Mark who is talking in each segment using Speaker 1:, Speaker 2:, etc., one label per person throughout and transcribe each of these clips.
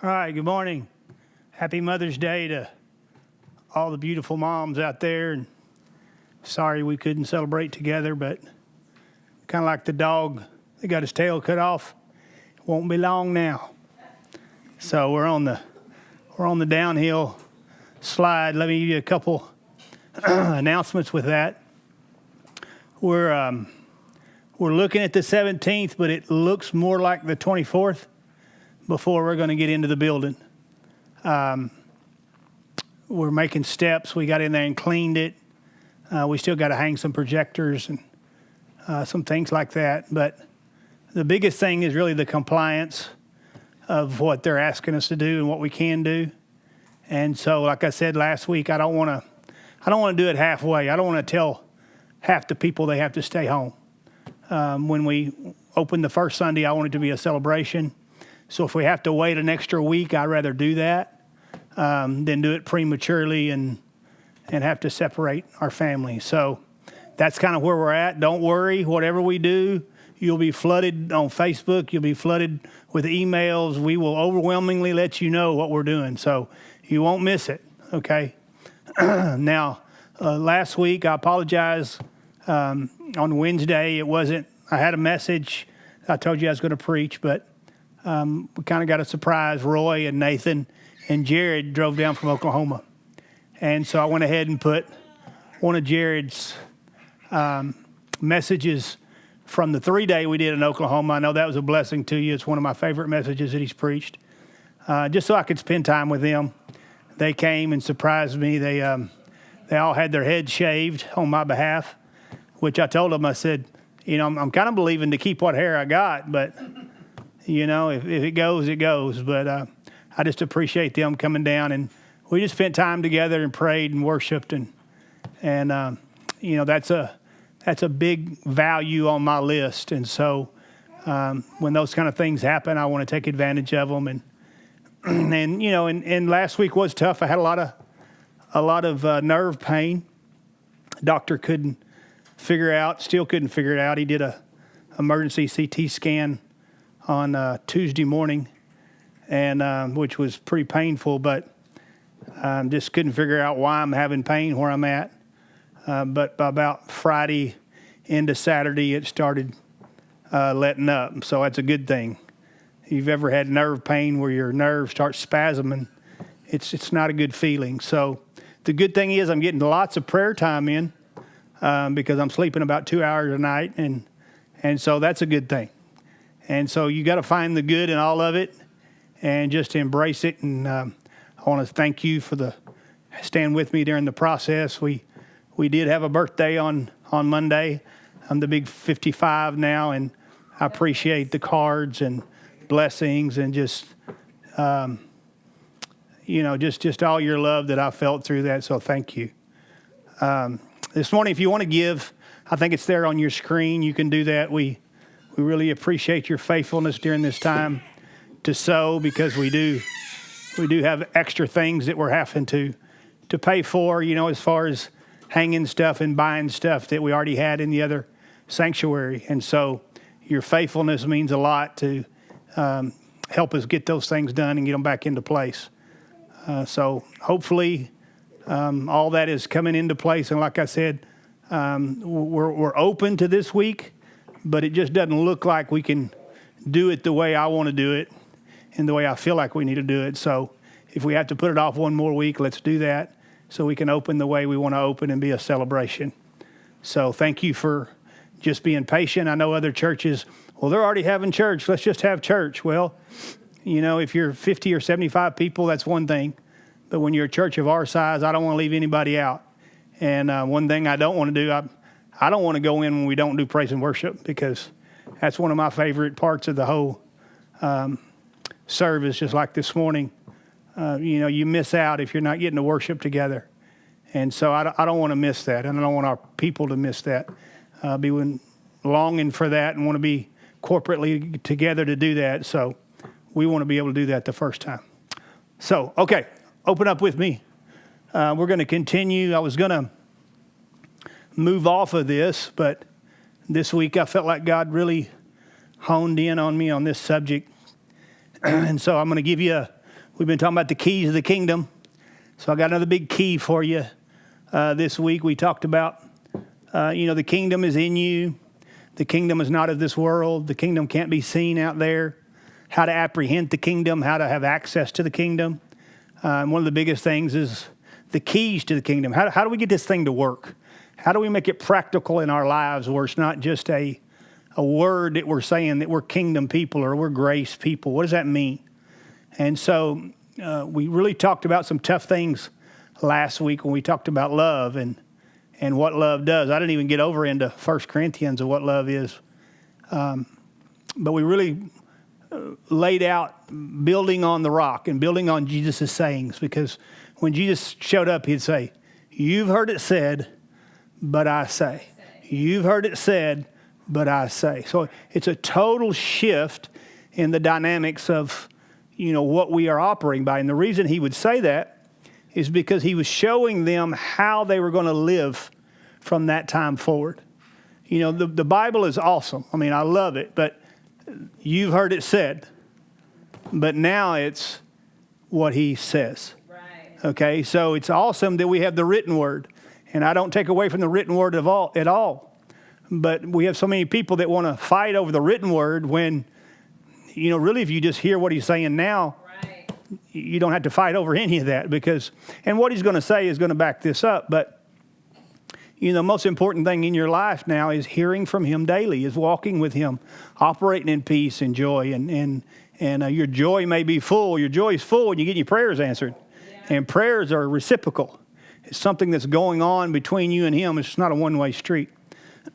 Speaker 1: All right, good morning. Happy Mother's Day to all the beautiful moms out there. And sorry we couldn't celebrate together, but kind of like the dog that got his tail cut off. It won't be long now. So we're on the downhill slide. Let me give you a couple announcements with that. We're looking at the 17th, but it looks more like the 24th before we're going to get into the building. We're making steps. We got in there and cleaned it. We still got to hang some projectors and some things like that. But the biggest thing is really the compliance of what they're asking us to do and what we can do. And so, like I said last week, I don't want to do it halfway. I don't want to tell half the people they have to stay home. When we opened the first Sunday, I want it to be a celebration. So if we have to wait an extra week, I'd rather do that than do it prematurely and have to separate our family. So that's kind of where we're at. Don't worry. Whatever we do, you'll be flooded on Facebook. You'll be flooded with emails. We will overwhelmingly let you know what we're doing. So you won't miss it, okay? Now, last week, I apologize. On Wednesday, I had a message. I told you I was going to preach, but we kind of got a surprise. Roy and Nathan and Jared drove down from Oklahoma. And so I went ahead and put one of Jared's messages from the 3-day we did in Oklahoma. I know that was a blessing to you. It's one of my favorite messages that he's preached. Just so I could spend time with them. They came and surprised me. They all had their heads shaved on my behalf, which I told them, I said, I'm kind of believing to keep what hair I got, but if it goes, it goes. But I just appreciate them coming down, and we just spent time together and prayed and worshiped, and that's a big value on my list. And so when those kind of things happen, I want to take advantage of them. And last week was tough. I had a lot of nerve pain. Doctor couldn't figure out it. He did a emergency CT scan on Tuesday morning, and which was pretty painful, but just couldn't figure out why I'm having pain where I'm at. But by about Friday into Saturday, it started letting up. So that's a good thing. If you've ever had nerve pain where your nerves start spasming, it's not a good feeling. So the good thing is I'm getting lots of prayer time in because I'm sleeping about 2 hours a night, and so that's a good thing. And so you got to find the good in all of it and just embrace it. And I want to thank you for staying with me during the process. We did have a birthday on Monday. I'm the big 55 now, and I appreciate the cards and blessings and just just all your love that I felt through that. So thank you. This morning, if you want to give, I think it's there on your screen. You can do that. We really appreciate your faithfulness during this time to sow, because we do have extra things that we're having to pay for, as far as hanging stuff and buying stuff that we already had in the other sanctuary. And so your faithfulness means a lot to help us get those things done and get them back into place. So hopefully all that is coming into place. And like I said, we're open to this week, but it just doesn't look like we can do it the way I want to do it and the way I feel like we need to do it. So if we have to put it off one more week, let's do that so we can open the way we want to open and be a celebration. So thank you for just being patient. I know other churches, they're already having church. Let's just have church. Well, if you're 50 or 75 people, that's one thing. But when you're a church of our size, I don't want to leave anybody out. And one thing I don't want to do, I don't want to go in when we don't do praise and worship, because that's one of my favorite parts of the whole service. Just like this morning, you miss out if you're not getting to worship together. And so I don't want to miss that, and I don't want our people to miss that. Be longing for that and want to be corporately together to do that. So we want to be able to do that the first time. So, okay, open up with me. We're going to continue. I was going to move off of this, but this week I felt like God really honed in on me on this subject. And so I'm going to give you We've been talking about the keys of the kingdom. So I got another big key for you this week. We talked about, the kingdom is in you. The kingdom is not of this world. The kingdom can't be seen out there. How to apprehend the kingdom, how to have access to the kingdom. One of the biggest things is the keys to the kingdom. How do we get this thing to work? How do we make it practical in our lives where it's not just a word that we're saying that we're kingdom people or we're grace people? What does that mean? And so we really talked about some tough things last week when we talked about love and what love does. I didn't even get over into 1 Corinthians of what love is. But we really laid out building on the rock and building on Jesus' sayings, because when Jesus showed up, he'd say, "You've heard it said, but I say. You've heard it said, but I say." So it's a total shift in the dynamics of, what we are operating by. And the reason he would say that is because he was showing them how they were going to live from that time forward. The Bible is awesome. I mean, I love it, but you've heard it said, but now it's what he says. Right. Okay, so it's awesome that we have the written word, and I don't take away from the written word at all. But we have so many people that want to fight over the written word when, really if you just hear what he's saying now, right, you don't have to fight over any of that, and what he's going to say is going to back this up. But the most important thing in your life now is hearing from him daily, is walking with him, operating in peace and joy. And your joy may be full. Your joy is full when you get your prayers answered. Yeah. And prayers are reciprocal. It's something that's going on between you and him. It's not a one-way street.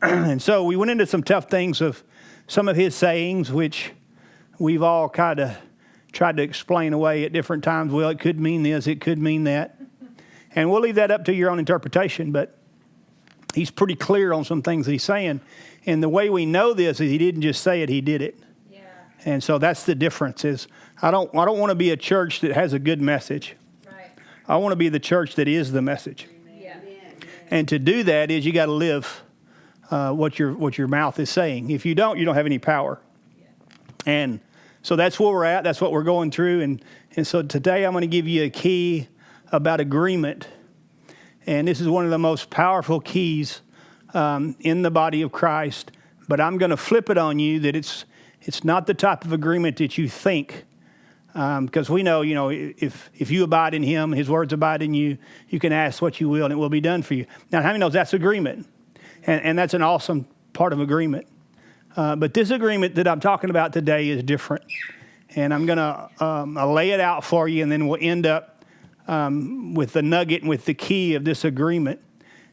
Speaker 1: And so we went into some tough things of some of his sayings, which we've all kind of tried to explain away at different times. Well, it could mean this, it could mean that. And we'll leave that up to your own interpretation, but he's pretty clear on some things that he's saying. And the way we know this is he didn't just say it, he did it. Yeah. And so that's the difference is I don't want to be a church that has a good message. Right. I want to be the church that is the message. Yeah. And to do that is you got to live what your mouth is saying. If you don't have any power. Yeah. And so that's where we're at. That's what we're going through. And so today I'm going to give you a key about agreement. And this is one of the most powerful keys in the body of Christ. But I'm going to flip it on you that it's not the type of agreement that you think. Because we know, if you abide in him, his words abide in you, you can ask what you will and it will be done for you. Now, how many knows that's agreement? And that's an awesome part of agreement. But this agreement that I'm talking about today is different. And I'm going to lay it out for you, and then we'll end up with the nugget and with the key of this agreement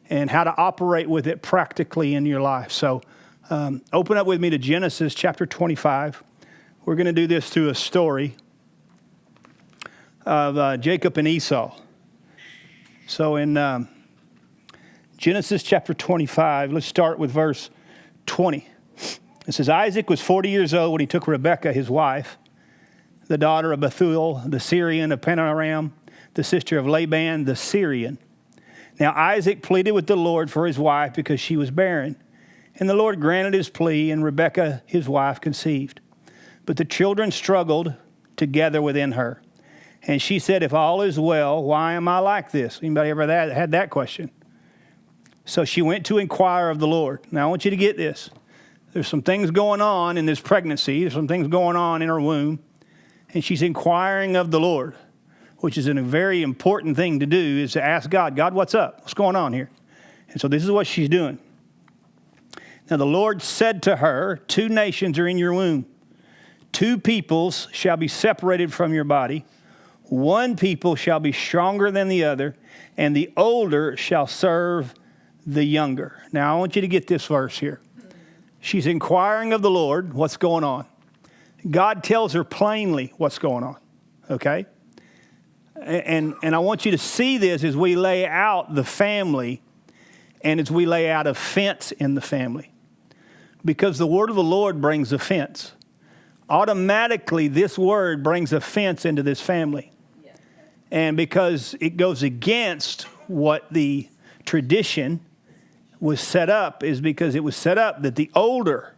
Speaker 1: and how to operate with it practically in your life. So open up with me to Genesis chapter 25. We're going to do this through a story of Jacob and Esau. So in Genesis chapter 25, let's start with verse 20. It says, Isaac was 40 years old when he took Rebekah, his wife, the daughter of Bethuel, the Syrian of Panaram, the sister of Laban, the Syrian. Now Isaac pleaded with the Lord for his wife because she was barren. And the Lord granted his plea, and Rebekah, his wife, conceived. But the children struggled together within her. And she said, if all is well, why am I like this? Anybody ever had that question? So she went to inquire of the Lord. Now I want you to get this. There's some things going on in this pregnancy. There's some things going on in her womb. And she's inquiring of the Lord, which is a very important thing to do, is to ask God, God, what's up? What's going on here? And so this is what she's doing. Now the Lord said to her, 2 nations are in your womb. 2 peoples shall be separated from your body. 1 people shall be stronger than the other, and the older shall serve the younger. Now I want you to get this verse here. She's inquiring of the Lord, what's going on? God tells her plainly what's going on, okay? And I want you to see this as we lay out the family and as we lay out a fence in the family. Because the word of the Lord brings offense. Automatically, this word brings offense into this family. Yeah. And because it goes against what the tradition was set up, is because it was set up that the older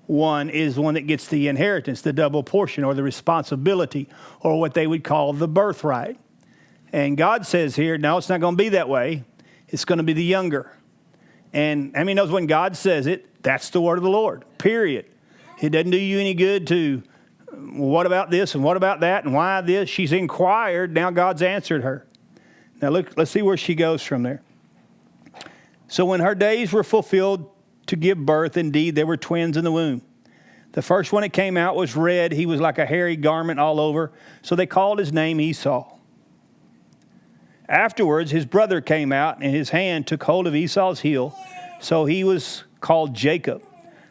Speaker 1: one is one that gets the inheritance, the double portion, or the responsibility, or what they would call the birthright. And God says here, no, it's not going to be that way. It's going to be the younger. And how many knows when God says it, that's the word of the Lord, period. It doesn't do you any good to, what about this and what about that and why this? She's inquired, now God's answered her. Now look, let's see where she goes from there. So when her days were fulfilled to give birth, indeed, there were twins in the womb. The first one that came out was red. He was like a hairy garment all over. So they called his name Esau. Afterwards, his brother came out, and his hand took hold of Esau's heel. So he was called Jacob.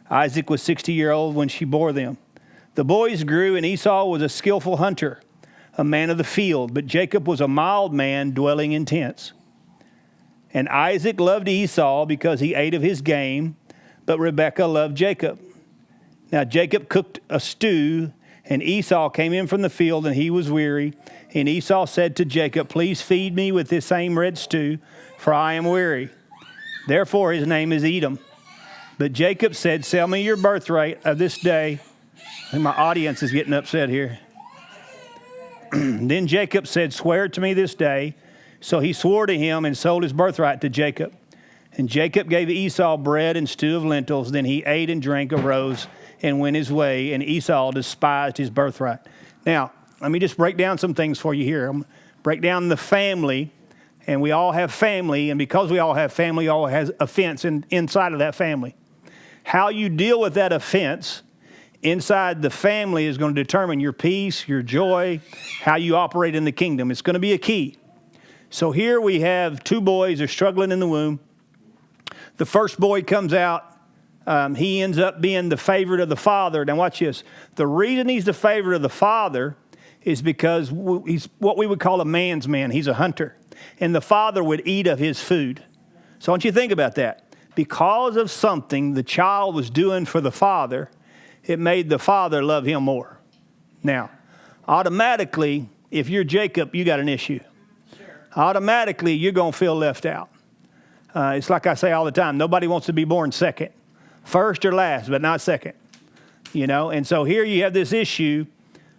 Speaker 1: Isaac was 60-year-old when she bore them. The boys grew, and Esau was a skillful hunter, a man of the field. But Jacob was a mild man, dwelling in tents. And Isaac loved Esau because he ate of his game, but Rebekah loved Jacob. Now Jacob cooked a stew, and Esau came in from the field, and he was weary. And Esau said to Jacob, please feed me with this same red stew, for I am weary. Therefore his name is Edom. But Jacob said, sell me your birthright of this day. And my audience is getting upset here. Then Jacob said, swear it to me this day. So he swore to him and sold his birthright to Jacob. And Jacob gave Esau bread and stew of lentils. Then he ate and drank, arose, and went his way. And Esau despised his birthright. Now, let me just break down some things for you here. Break down the family. And we all have family. And because we all have family, all has offense inside of that family. How you deal with that offense inside the family is going to determine your peace, your joy, how you operate in the kingdom. It's going to be a key. So here we have two boys are struggling in the womb. The first boy comes out. He ends up being the favorite of the father. Now watch this. The reason he's the favorite of the father is because he's what we would call a man's man. He's a hunter. And the father would eat of his food. So I want you to think about that. Because of something the child was doing for the father, it made the father love him more. Now, automatically, if you're Jacob, you got an issue. Automatically, you're going to feel left out. It's like I say all the time, nobody wants to be born second. First or last, but not second. You know, and so here you have this issue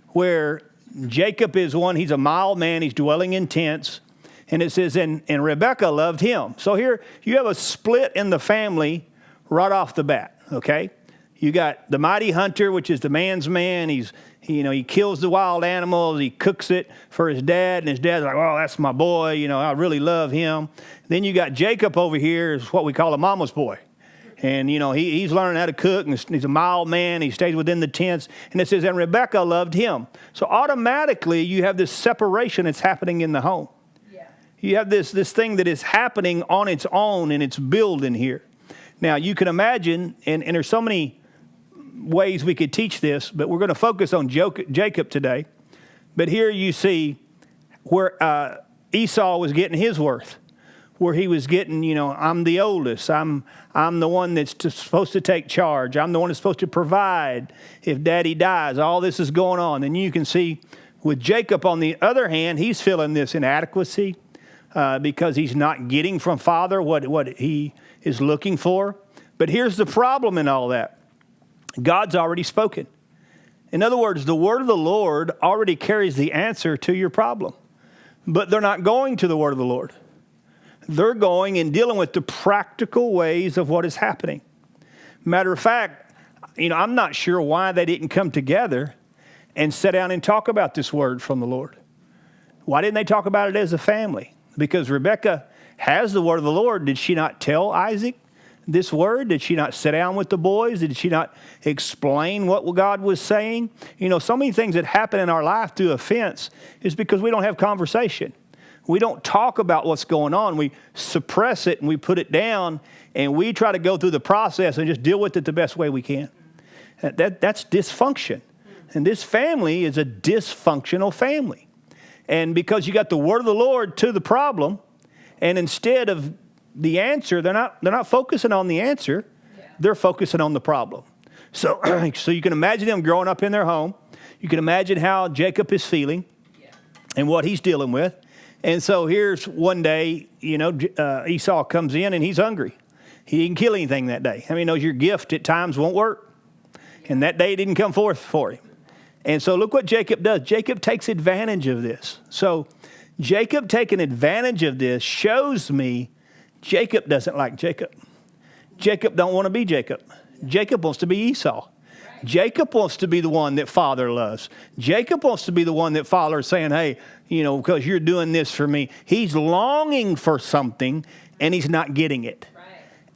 Speaker 1: where Jacob is one, he's a mild man, he's dwelling in tents. And it says, and Rebekah loved him. So here you have a split in the family right off the bat, okay? You got the mighty hunter, which is the man's man. He kills the wild animals. He cooks it for his dad. And his dad's like, oh, that's my boy. You know, I really love him. Then you got Jacob over here is what we call a mama's boy. And, you know, he's learning how to cook. And he's a mild man. He stays within the tents. And it says, and Rebekah loved him. So automatically you have this separation that's happening in the home. Yeah. You have this thing that is happening on its own and it's building here. Now, you can imagine, and there's so many ways we could teach this, but we're going to focus on Jacob today. But here you see where Esau was getting his worth, where he was getting, you know, I'm the oldest. I'm the one that's supposed to take charge. I'm the one that's supposed to provide if daddy dies. All this is going on. And you can see with Jacob, on the other hand, he's feeling this inadequacy because he's not getting from father what he is looking for. But here's the problem in all that. God's already spoken. In other words, the word of the Lord already carries the answer to your problem. But they're not going to the word of the Lord. They're going and dealing with the practical ways of what is happening. Matter of fact, you know, I'm not sure why they didn't come together and sit down and talk about this word from the Lord. Why didn't they talk about it as a family? Because Rebekah has the word of the Lord. Did she not tell Isaac this word? Did she not sit down with the boys? Did she not explain what God was saying? You know, so many things that happen in our life through offense is because we don't have conversation. We don't talk about what's going on. We suppress it and we put it down and we try to go through the process and just deal with it the best way we can. That's dysfunction. And this family is a dysfunctional family. And because you got the word of the Lord to the problem, and instead of the answer, they're not focusing on the answer. Yeah. They're focusing on the problem. So you can imagine them growing up in their home. You can imagine how Jacob is feeling and what he's dealing with. And so here's one day, you know, Esau comes in and he's hungry. He didn't kill anything that day. I mean, knows your gift at times won't work. And that day didn't come forth for him. And so look what Jacob does. Jacob takes advantage of this. So Jacob taking advantage of this shows me Jacob doesn't like Jacob. Jacob don't want to be Jacob. Jacob wants to be Esau. Jacob wants to be the one that Father loves. Jacob wants to be the one that Father is saying, hey, because you're doing this for me. He's longing for something and he's not getting it. Right.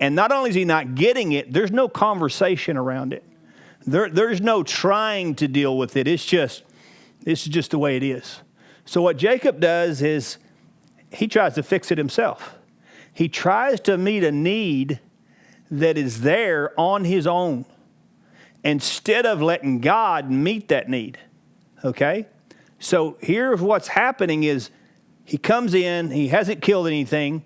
Speaker 1: And not only is he not getting it, there's no conversation around it. There's no trying to deal with it. This is just the way it is. So what Jacob does is he tries to fix it himself. He tries to meet a need that is there on his own instead of letting God meet that need. Okay? So here's what's happening is he comes in, he hasn't killed anything,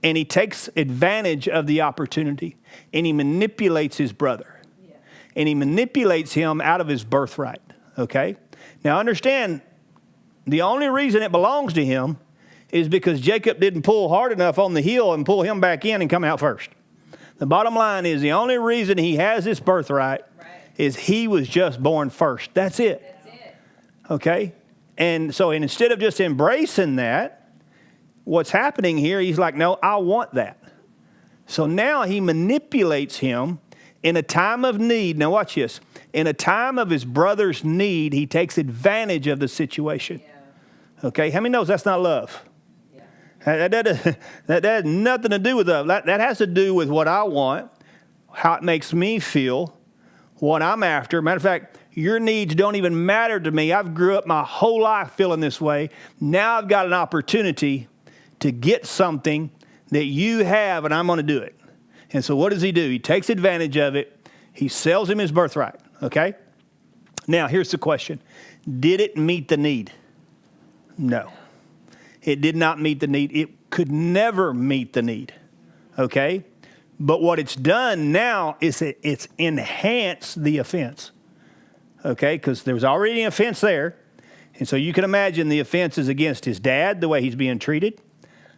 Speaker 1: and he takes advantage of the opportunity, and he manipulates his brother. And he manipulates him out of his birthright, okay? Now understand, the only reason it belongs to him is because Jacob didn't pull hard enough on the heel and pull him back in and come out first. The bottom line is the only reason he has this birthright is he was just born first. That's it. Okay? And so instead of just embracing that, what's happening here, he's like, no, I want that. So now he manipulates him in a time of need. Now watch this. In a time of his brother's need, he takes advantage of the situation. Yeah. Okay? How many knows that's not love? Yeah. That has nothing to do with love. That has to do with what I want, how it makes me feel, what I'm after. Matter of fact, your needs don't even matter to me. I've grew up my whole life feeling this way. Now I've got an opportunity to get something that you have, and I'm going to do it. And so what does he do? He takes advantage of it. He sells him his birthright, okay? Now, here's the question. Did it meet the need? No. It did not meet the need. It could never meet the need, okay? But what it's done now is it's enhanced the offense, okay? Because there was already an offense there. And so you can imagine the offense is against his dad, the way he's being treated.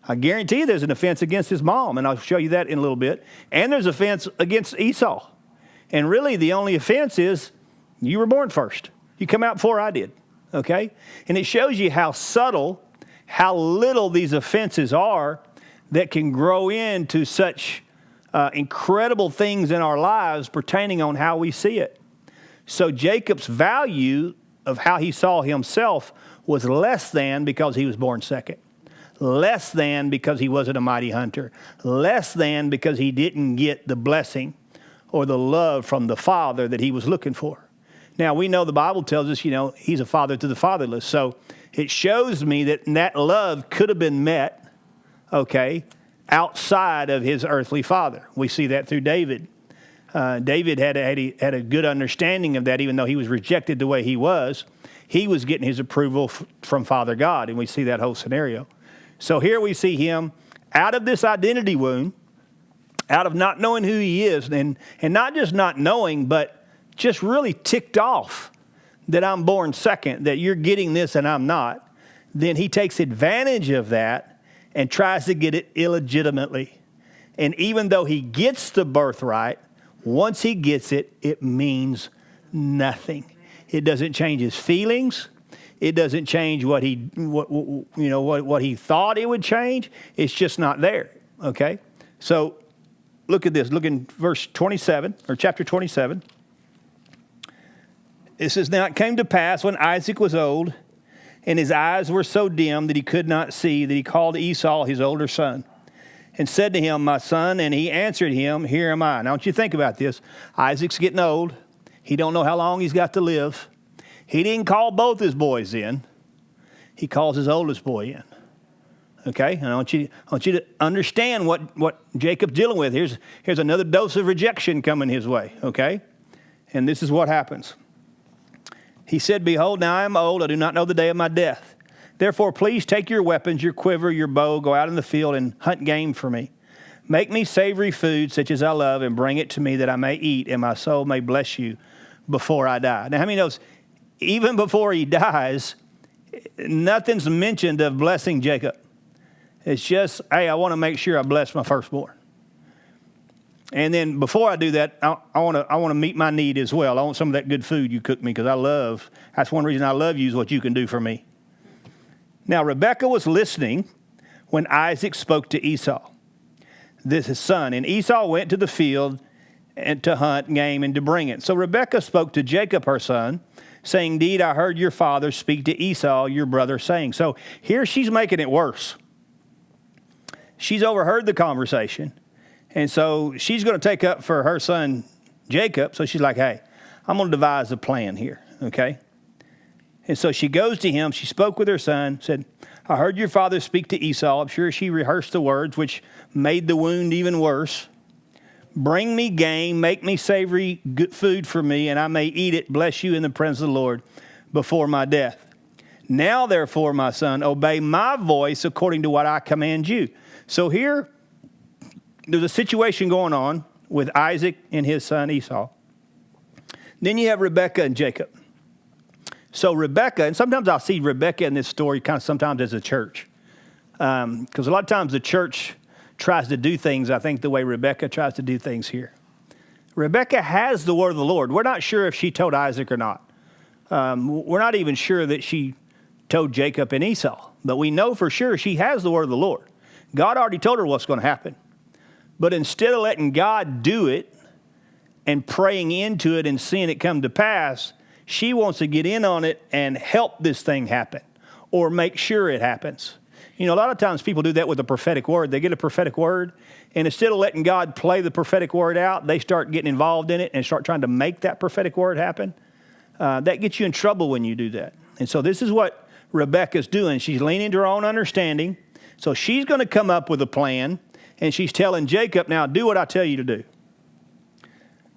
Speaker 1: I guarantee you there's an offense against his mom, and I'll show you that in a little bit. And there's offense against Esau. And really the only offense is you were born first. You come out before I did, okay? And it shows you how subtle, how little these offenses are that can grow into such incredible things in our lives pertaining on how we see it. So Jacob's value of how he saw himself was less than because he was born second. Less than because he wasn't a mighty hunter. Less than because he didn't get the blessing or the love from the father that he was looking for. Now, we know the Bible tells us, he's a father to the fatherless. So it shows me that love could have been met, okay, outside of his earthly father. We see that through David. David had a good understanding of that, even though he was rejected the way he was. He was getting his approval from Father God, and we see that whole scenario. So here we see him out of this identity wound, out of not knowing who he is, and not just not knowing, but just really ticked off that I'm born second, that you're getting this and I'm not. Then he takes advantage of that and tries to get it illegitimately. And even though he gets the birthright, once he gets it, it means nothing. It doesn't change his feelings. It doesn't change what he thought it would change. It's just not there, okay? So look at this. Look in verse 27, or chapter 27. It says, now it came to pass when Isaac was old, and his eyes were so dim that he could not see, that he called Esau his older son, and said to him, my son, and he answered him, here am I. Now, I want you to think about this. Isaac's getting old. He don't know how long he's got to live. He didn't call both his boys in. He calls his oldest boy in. Okay? And I want you to understand what Jacob's dealing with. Here's another dose of rejection coming his way. Okay? And this is what happens. He said, behold, now I am old. I do not know the day of my death. Therefore, please take your weapons, your quiver, your bow, go out in the field and hunt game for me. Make me savory food such as I love and bring it to me that I may eat and my soul may bless you before I die. Now, how many knows? Even before he dies, nothing's mentioned of blessing Jacob. It's just, hey, I want to make sure I bless my firstborn. And then before I do that, I want to meet my need as well. I want some of that good food you cook me because that's one reason I love you is what you can do for me. Now, Rebekah was listening when Isaac spoke to Esau, his son. And Esau went to the field and to hunt game and to bring it. So Rebekah spoke to Jacob, her son, saying, indeed, I heard your father speak to Esau, your brother, saying. So here she's making it worse. She's overheard the conversation. And so she's going to take up for her son, Jacob. So she's like, hey, I'm going to devise a plan here, okay? And so she goes to him. She spoke with her son, said, I heard your father speak to Esau. I'm sure she rehearsed the words, which made the wound even worse. Bring me game, make me savory good food for me, and I may eat it, bless you in the presence of the Lord before my death. Now, therefore, my son, obey my voice according to what I command you. So here, there's a situation going on with Isaac and his son Esau. Then you have Rebekah and Jacob. So Rebekah, and sometimes I'll see Rebekah in this story kind of sometimes as a church. Because a lot of times the church tries to do things, I think, the way Rebekah tries to do things here. Rebekah has the word of the Lord. We're not sure if she told Isaac or not. We're not even sure that she told Jacob and Esau. But we know for sure she has the word of the Lord. God already told her what's going to happen. But instead of letting God do it and praying into it and seeing it come to pass, she wants to get in on it and help this thing happen or make sure it happens. You know, a lot of times people do that with a prophetic word. They get a prophetic word, and instead of letting God play the prophetic word out, they start getting involved in it and start trying to make that prophetic word happen. That gets you in trouble when you do that. And so this is what Rebekah's doing. She's leaning to her own understanding. So she's going to come up with a plan. And she's telling Jacob, now do what I tell you to do.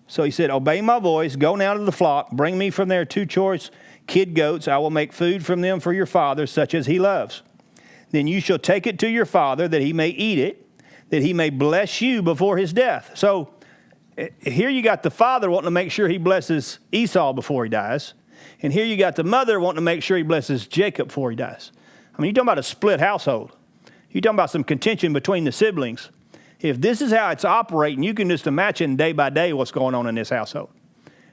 Speaker 1: So he said, obey my voice, go now to the flock, bring me from there 2 choice kid goats. I will make food from them for your father, such as he loves. Then you shall take it to your father, that he may eat it, that he may bless you before his death. So here you got the father wanting to make sure he blesses Esau before he dies. And here you got the mother wanting to make sure he blesses Jacob before he dies. I mean, you're talking about a split household. You're talking about some contention between the siblings. If this is how it's operating, you can just imagine day by day what's going on in this household.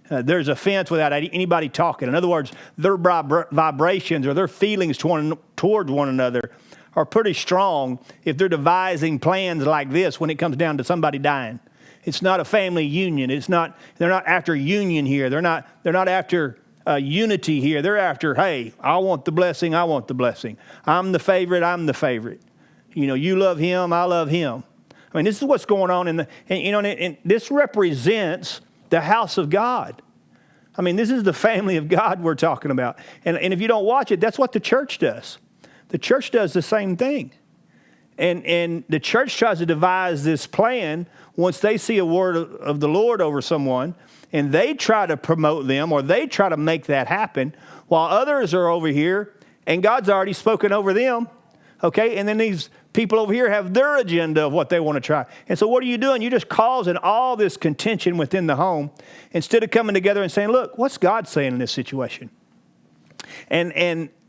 Speaker 1: There's a fence without anybody talking. In other words, their vibrations or their feelings toward one another are pretty strong if they're devising plans like this when it comes down to somebody dying. It's not a family union. They're not after union here. They're not after unity here. They're after, hey, I want the blessing. I want the blessing. I'm the favorite. I'm the favorite. You know, you love him, I love him. I mean, this is what's going on and this represents the house of God. I mean, this is the family of God we're talking about. And if you don't watch it, that's what the church does. The church does the same thing. And the church tries to devise this plan once they see a word of the Lord over someone, and they try to promote them or they try to make that happen, while others are over here and God's already spoken over them. Okay, and then these people over here have their agenda of what they want to try. And so what are you doing? You're just causing all this contention within the home instead of coming together and saying, look, what's God saying in this situation? And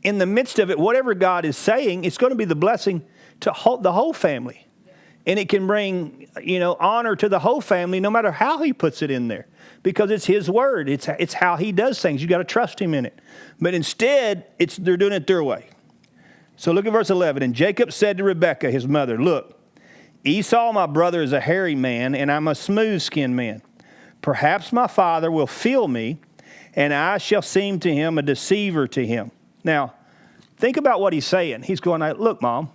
Speaker 1: in the midst of it, whatever God is saying, it's going to be the blessing to the whole family. And it can bring, honor to the whole family no matter how he puts it in there. Because it's his word. It's how he does things. You got to trust him in it. But instead, they're doing it their way. So look at verse 11. And Jacob said to Rebekah, his mother, look, Esau, my brother, is a hairy man, and I'm a smooth-skinned man. Perhaps my father will feel me, and I shall seem to him a deceiver to him. Now, think about what he's saying. He's going, look, Mom,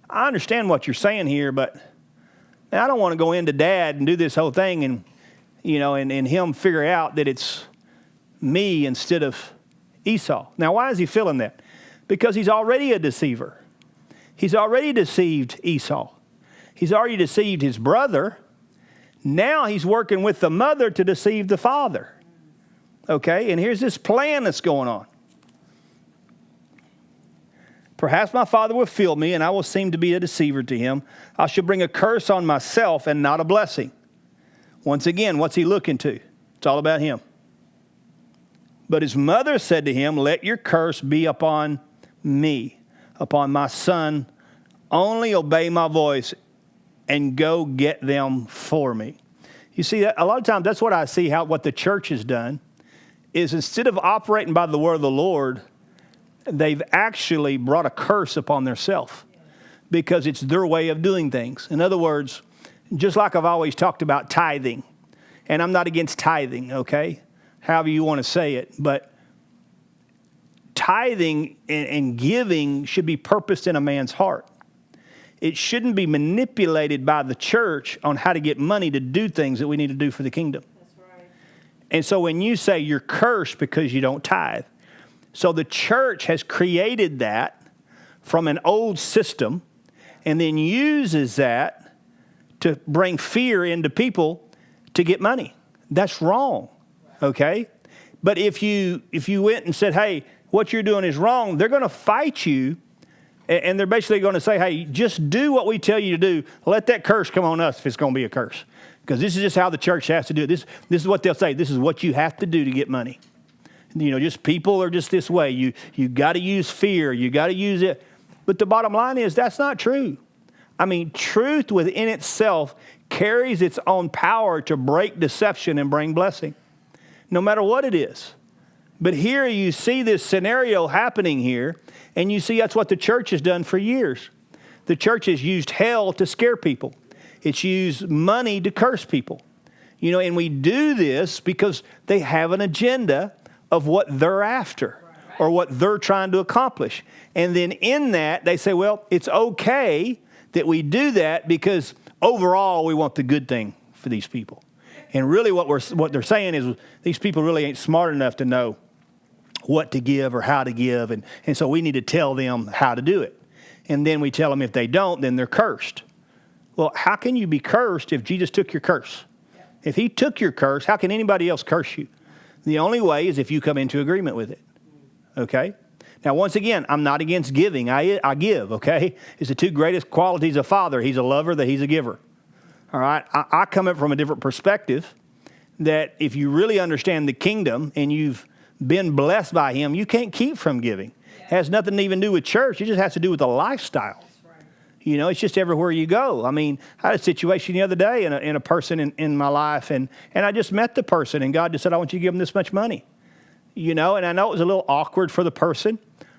Speaker 1: I understand what you're saying here, but I don't want to go into Dad and do this whole thing and him figure out that it's me instead of Esau. Now, why is he feeling that? Because he's already a deceiver. He's already deceived Esau. He's already deceived his brother. Now he's working with the mother to deceive the father. Okay, and here's this plan that's going on. Perhaps my father will feel me, and I will seem to be a deceiver to him. I shall bring a curse on myself and not a blessing. Once again, what's he looking to? It's all about him. But his mother said to him, let your curse be upon me, upon my son. Only obey my voice and go get them for me. You see, a lot of times that's what I see what the church has done is instead of operating by the word of the Lord, they've actually brought a curse upon themselves because it's their way of doing things. In other words, just like I've always talked about tithing, and I'm not against tithing, okay? However you want to say it, but tithing and giving should be purposed in a man's heart. It shouldn't be manipulated by the church on how to get money to do things that we need to do for the kingdom. That's right. And so when you say you're cursed because you don't tithe, so the church has created that from an old system and then uses that to bring fear into people to get money. That's wrong, okay? But if you went and said, hey, what you're doing is wrong, they're going to fight you. And they're basically going to say, hey, just do what we tell you to do. Let that curse come on us if it's going to be a curse. Because this is just how the church has to do it. This is what they'll say. This is what you have to do to get money. You know, just people are just this way. You got to use fear. You got to use it. But the bottom line is that's not true. I mean, truth within itself carries its own power to break deception and bring blessing, no matter what it is. But here you see this scenario happening here, and you see that's what the church has done for years. The church has used hell to scare people. It's used money to curse people. You know, and we do this because they have an agenda of what they're after or what they're trying to accomplish. And then in that, they say, well, it's okay that we do that because overall we want the good thing for these people. And really what they're saying is these people really ain't smart enough to know what to give or how to give. And so we need to tell them how to do it. And then we tell them if they don't, then they're cursed. Well, how can you be cursed if Jesus took your curse? If he took your curse, how can anybody else curse you? The only way is if you come into agreement with it. Okay? Now, once again, I'm not against giving. I give, okay? It's the two greatest qualities of Father. He's a lover, that he's a giver. All right? I come up from a different perspective that if you really understand the kingdom and you've been blessed by him, you can't keep from giving. It has nothing to even do with church. It just has to do with the lifestyle. Right. You know, it's just everywhere you go. I mean, I had a situation the other day in a person in my life, and I just met the person, and God just said, I want you to give them this much money. You know, and I know it was a little awkward for the person,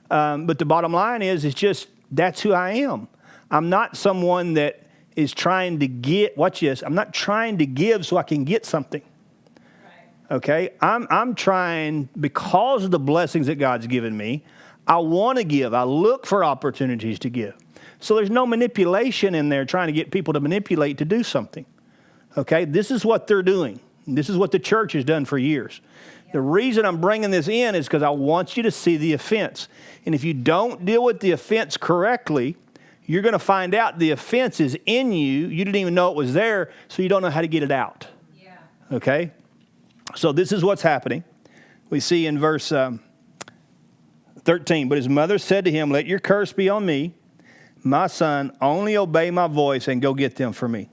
Speaker 1: but the bottom line is it's just that's who I am. I'm not someone that is trying to get, watch this, I'm not trying to give so I can get something. Okay, I'm trying, because of the blessings that God's given me, I want to give. I look for opportunities to give. So there's no manipulation in there trying to get people to manipulate to do something. Okay, this is what they're doing. This is what the church has done for years. The reason I'm bringing this in is because I want you to see the offense. And if you don't deal with the offense correctly, you're going to find out the offense is in you. You didn't even know it was there, so you don't know how to get it out. Yeah. Okay? So this is what's happening. We see in verse 13, but his mother said to him, let your curse be on me. My son, only obey my voice and go get them for me.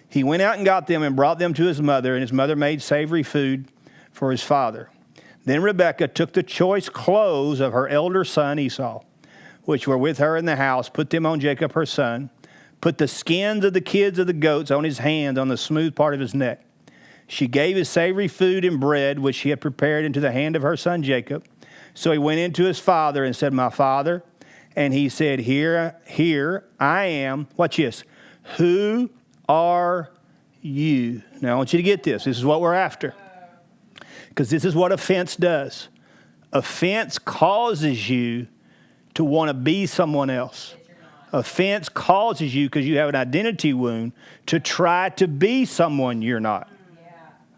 Speaker 1: He went out and got them and brought them to his mother, and his mother made savory food for his father. Then Rebekah took the choice clothes of her elder son Esau, which were with her in the house, put them on Jacob her son, put the skins of the kids of the goats on his hand, on the smooth part of his neck. She gave his savory food and bread, which she had prepared, into the hand of her son Jacob. So he went in to his father and said, my father. And he said, here I am. Watch this. Who are you? Now I want you to get this. This is what we're after. Because this is what offense does. Offense causes you to want to be someone else. Offense causes you, because you have an identity wound, to try to be someone you're not.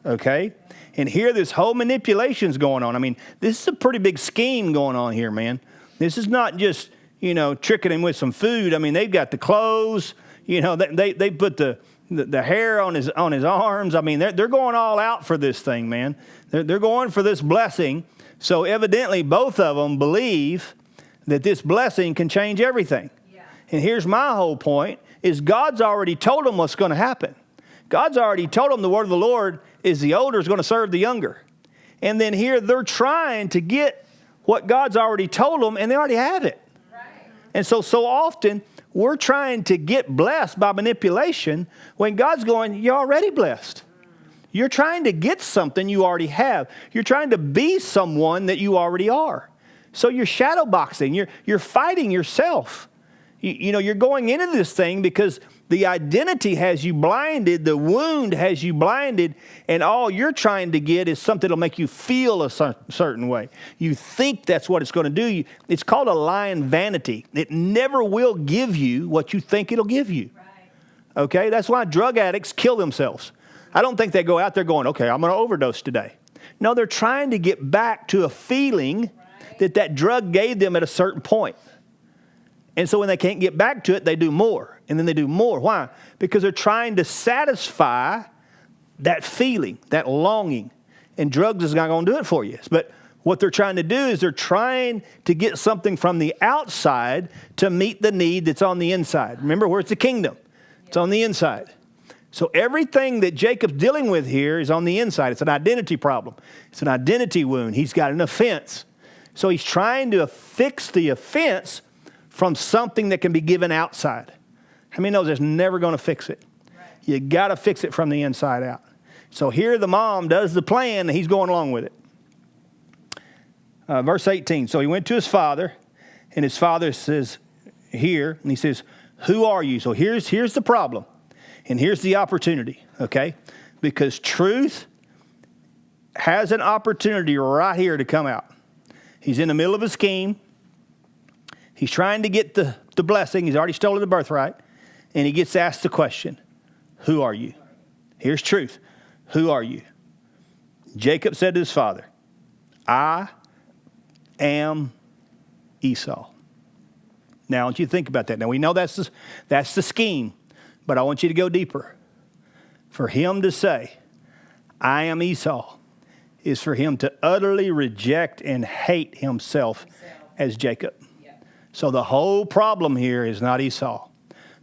Speaker 1: Okay? And here this whole manipulation's going on. I mean, this is a pretty big scheme going on here, man. This is not just, you know, tricking him with some food. I mean, they've got the clothes. You know, they put the hair on his arms. I mean, they're going all out for this thing, man. They're going for this blessing. So evidently both of them believe that this blessing can change everything. Yeah. And here's my whole point, is God's already told them what's going to happen. God's already told them the word of the Lord is the older is going to serve the younger. And then here they're trying to get what God's already told them, and they already have it. Right. And so often we're trying to get blessed by manipulation when God's going, you're already blessed. You're trying to get something you already have. You're trying to be someone that you already are. So you're shadow boxing. You're fighting yourself. You're going into this thing because the identity has you blinded, the wound has you blinded, and all you're trying to get is something that'll make you feel a certain way. You think that's what it's going to do. It's called a lying vanity. It never will give you what you think it'll give you. Right. Okay? That's why drug addicts kill themselves. I don't think they go out there going, okay, I'm going to overdose today. No, they're trying to get back to a feeling that drug gave them at a certain point. And so when they can't get back to it, they do more. And then they do more. Why? Because they're trying to satisfy that feeling, that longing. And drugs is not going to do it for you. But what they're trying to do is they're trying to get something from the outside to meet the need that's on the inside. Remember, where's the kingdom? It's on the inside. So everything that Jacob's dealing with here is on the inside. It's an identity problem. It's an identity wound. He's got an offense. So he's trying to fix the offense from something that can be given outside. How many knows that's never going to fix it? Right. You got to fix it from the inside out. So here the mom does the plan, and he's going along with it. Verse 18, so he went to his father, and his father says here, and he says, who are you? So here's the problem, and here's the opportunity, okay? Because truth has an opportunity right here to come out. He's in the middle of a scheme. He's trying to get the blessing. He's already stolen the birthright. And he gets asked the question, who are you? Here's truth. Who are you? Jacob said to his father, I am Esau. Now, I want you to think about that. Now, we know that's the scheme, but I want you to go deeper. For him to say, I am Esau, is for him to utterly reject and hate himself as Jacob. So the whole problem here is not Esau.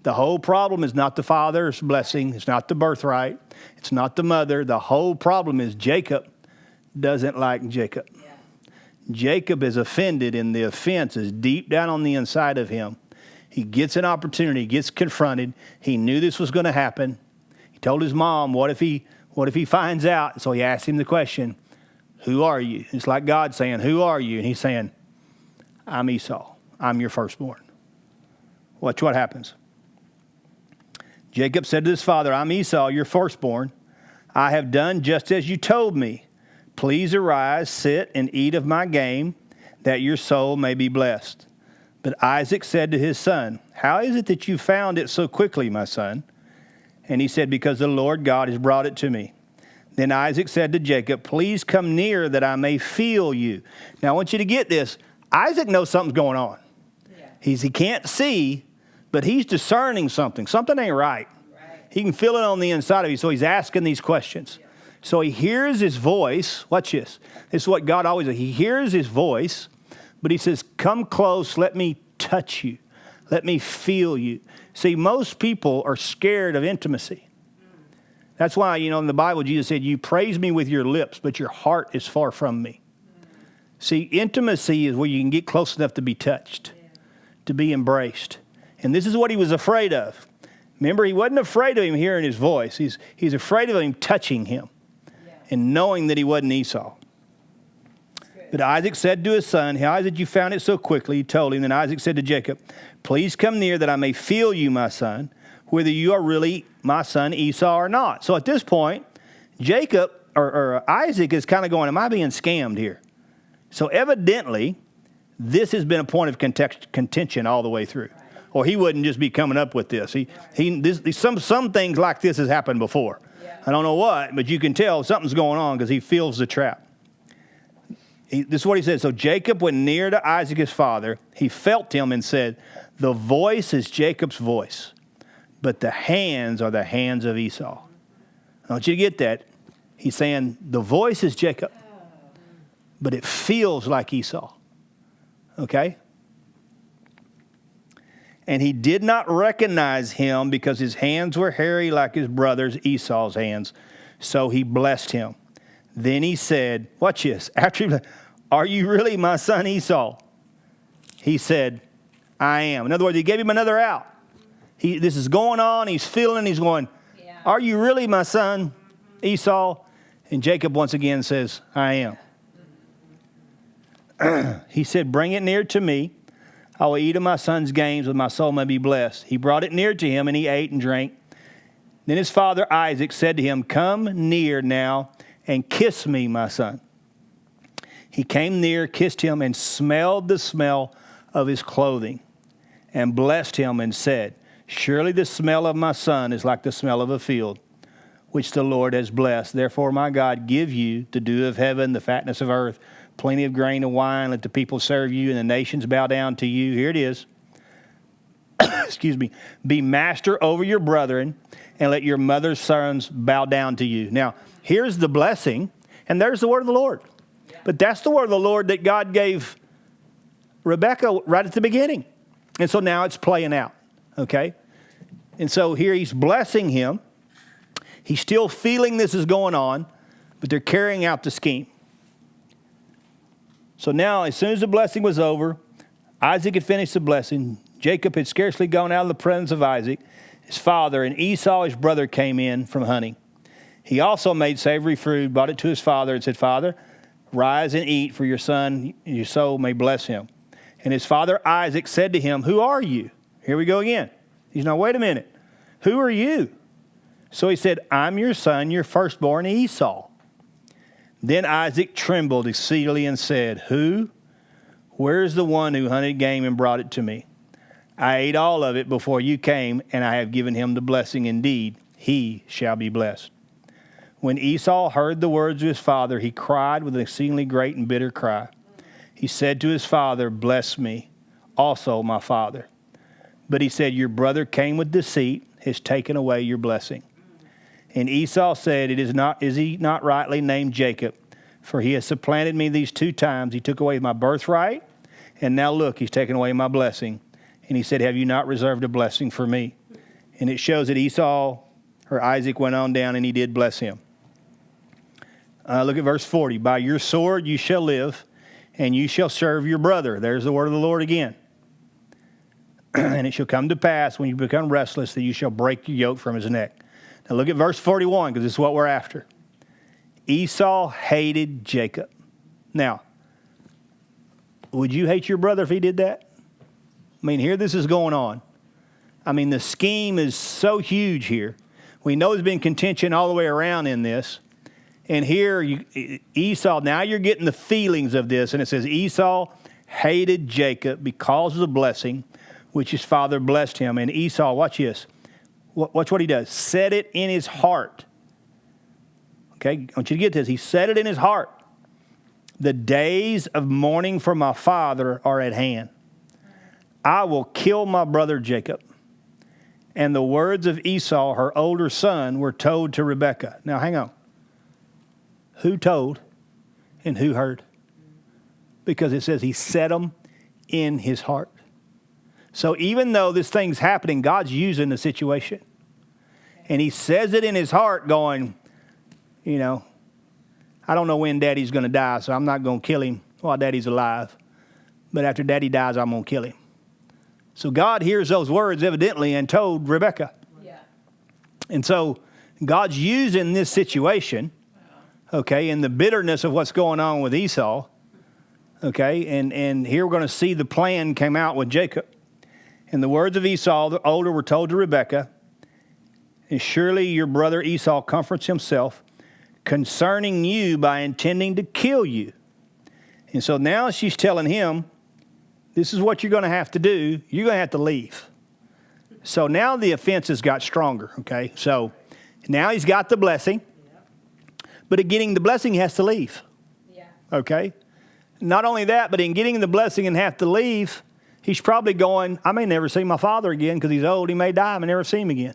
Speaker 1: The whole problem is not the father's blessing. It's not the birthright. It's not the mother. The whole problem is Jacob doesn't like Jacob. Yeah. Jacob is offended, and the offense is deep down on the inside of him. He gets an opportunity, gets confronted. He knew this was going to happen. He told his mom, what if he finds out? So he asked him the question, who are you? It's like God saying, who are you? And he's saying, I'm Esau. I'm your firstborn. Watch what happens. Jacob said to his father, I'm Esau, your firstborn. I have done just as you told me. Please arise, sit, and eat of my game, that your soul may be blessed. But Isaac said to his son, how is it that you found it so quickly, my son? And he said, because the Lord God has brought it to me. Then Isaac said to Jacob, please come near that I may feel you. Now I want you to get this. Isaac knows something's going on. He can't see, but he's discerning something. Something ain't right. He can feel it on the inside of you, so he's asking these questions. Yeah. So he hears his voice. Watch this. This is what God always does. He hears his voice, but he says, come close, let me touch you. Let me feel you. See, most people are scared of intimacy. That's why, in the Bible, Jesus said, you praise me with your lips, but your heart is far from me. See, intimacy is where you can get close enough to be touched. To be embraced. And this is what he was afraid of. Remember, he wasn't afraid of him hearing his voice. He's afraid of him touching him and knowing that he wasn't Esau. But Isaac said to his son, how is it you found it so quickly? He told him. Then Isaac said to Jacob, please come near that I may feel you, my son, whether you are really my son Esau or not. So at this point, Jacob or Isaac is kind of going, am I being scammed here? So evidently, this has been a point of contention all the way through. Or he wouldn't just be coming up with this. Some things like this has happened before. Yeah. I don't know what, but you can tell something's going on because he feels the trap. This is what he said. So Jacob went near to Isaac his father. He felt him and said, the voice is Jacob's voice, but the hands are the hands of Esau. I want you to get that. He's saying the voice is Jacob, but it feels like Esau. Okay? And he did not recognize him because his hands were hairy like his brother's Esau's hands. So he blessed him. Then he said, watch this. Are you really my son Esau? He said, I am. In other words, he gave him another out. This is going on. He's feeling. He's going, are you really my son? Esau? And Jacob once again says, I am. He said, bring it near to me. I will eat of my son's games, that my soul may be blessed. He brought it near to him, and he ate and drank. Then his father Isaac said to him, come near now and kiss me, my son. He came near, kissed him, and smelled the smell of his clothing, and blessed him and said, surely the smell of my son is like the smell of a field, which the Lord has blessed. Therefore, my God, give you the dew of heaven, the fatness of earth, plenty of grain and wine. Let the people serve you, and the nations bow down to you. Here it is. Excuse me. Be master over your brethren, and let your mother's sons bow down to you. Now, here's the blessing, and there's the word of the Lord. Yeah. But that's the word of the Lord that God gave Rebekah right at the beginning. And so now it's playing out, okay? And so here he's blessing him. He's still feeling this is going on, but they're carrying out the scheme. So now, as soon as the blessing was over, Isaac had finished the blessing. Jacob had scarcely gone out of the presence of Isaac, his father, and Esau, his brother, came in from hunting. He also made savory food, brought it to his father, and said, Father, rise and eat, for your son, your soul may bless him. And his father Isaac said to him, who are you? Here we go again. He's now, wait a minute. Who are you? So he said, I'm your son, your firstborn Esau. Then Isaac trembled exceedingly and said, who? Where is the one who hunted game and brought it to me? I ate all of it before you came, and I have given him the blessing. Indeed, he shall be blessed. When Esau heard the words of his father, he cried with an exceedingly great and bitter cry. He said to his father, bless me, also my father. But he said, your brother came with deceit, has taken away your blessing. And Esau said, is he not rightly named Jacob? For he has supplanted me these 2 times. He took away my birthright, and now look, he's taken away my blessing. And he said, have you not reserved a blessing for me? And it shows that Isaac went on down, and he did bless him. Look at verse 40. By your sword you shall live, and you shall serve your brother. There's the word of the Lord again. And it shall come to pass when you become restless that you shall break your yoke from his neck. Now look at verse 41, because this is what we're after. Esau hated Jacob. Now, would you hate your brother if he did that? I mean, here this is going on. I mean, the scheme is so huge here. We know there's been contention all the way around in this. And here, Esau, now you're getting the feelings of this. And it says, Esau hated Jacob because of the blessing which his father blessed him. And Esau, watch this. Watch what he does. Set it in his heart. Okay, I want you to get this. He set it in his heart. The days of mourning for my father are at hand. I will kill my brother Jacob. And the words of Esau, her older son, were told to Rebekah. Now, hang on. Who told and who heard? Because it says he set them in his heart. So even though this thing's happening, God's using the situation. And he says it in his heart going, I don't know when Daddy's going to die, so I'm not going to kill him while Daddy's alive. But after Daddy dies, I'm going to kill him. So God hears those words evidently and told Rebekah. Yeah. And so God's using this situation, okay, and the bitterness of what's going on with Esau, okay, and here we're going to see the plan came out with Jacob. And the words of Esau, the older, were told to Rebekah, and surely your brother Esau comforts himself concerning you by intending to kill you. And so now she's telling him, this is what you're going to have to do. You're going to have to leave. So now the offense has got stronger, okay? So now he's got the blessing. But in getting the blessing, he has to leave. Yeah. Okay? Not only that, but in getting the blessing and have to leave, he's probably going, I may never see my father again because he's old. He may die. I may never see him again.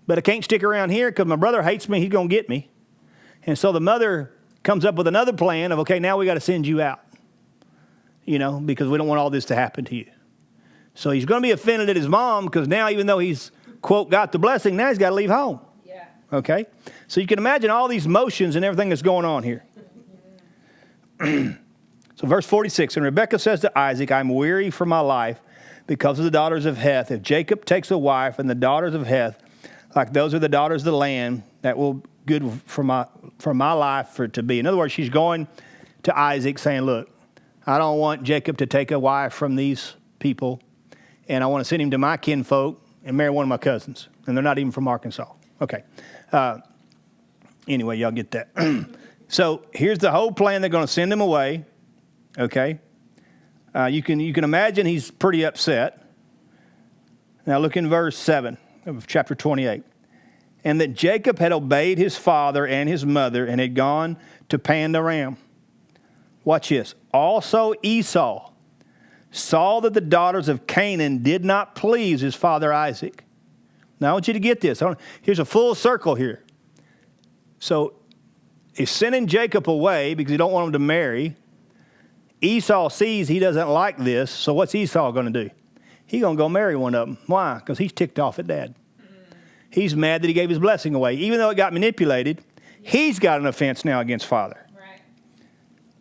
Speaker 1: But I can't stick around here because my brother hates me. He's going to get me. And so the mother comes up with another plan of, okay, now we got to send you out. Because we don't want all this to happen to you. So he's going to be offended at his mom because now even though he's, quote, got the blessing, now he's got to leave home. Yeah. Okay? So you can imagine all these motions and everything that's going on here. So verse 46, and Rebekah says to Isaac, I'm weary for my life because of the daughters of Heth. If Jacob takes a wife and the daughters of Heth, like those are the daughters of the land, that will good for my life for it to be. In other words, she's going to Isaac saying, look, I don't want Jacob to take a wife from these people, and I want to send him to my kinfolk and marry one of my cousins, and they're not even from Arkansas. Okay. Anyway, y'all get that. So here's the whole plan. They're going to send him away. Okay. You can imagine he's pretty upset. Now look in verse 7 of chapter 28. And that Jacob had obeyed his father and his mother and had gone to Pan Aram. Watch this. Also Esau saw that the daughters of Canaan did not please his father Isaac. Now I want you to get this. Here's a full circle here. So he's sending Jacob away because he don't want him to marry. Esau sees he doesn't like this, so what's Esau going to do? He's going to go marry one of them. Why? Because he's ticked off at dad. He's mad that he gave his blessing away. Even though it got manipulated, he's got an offense now against father.
Speaker 2: Right.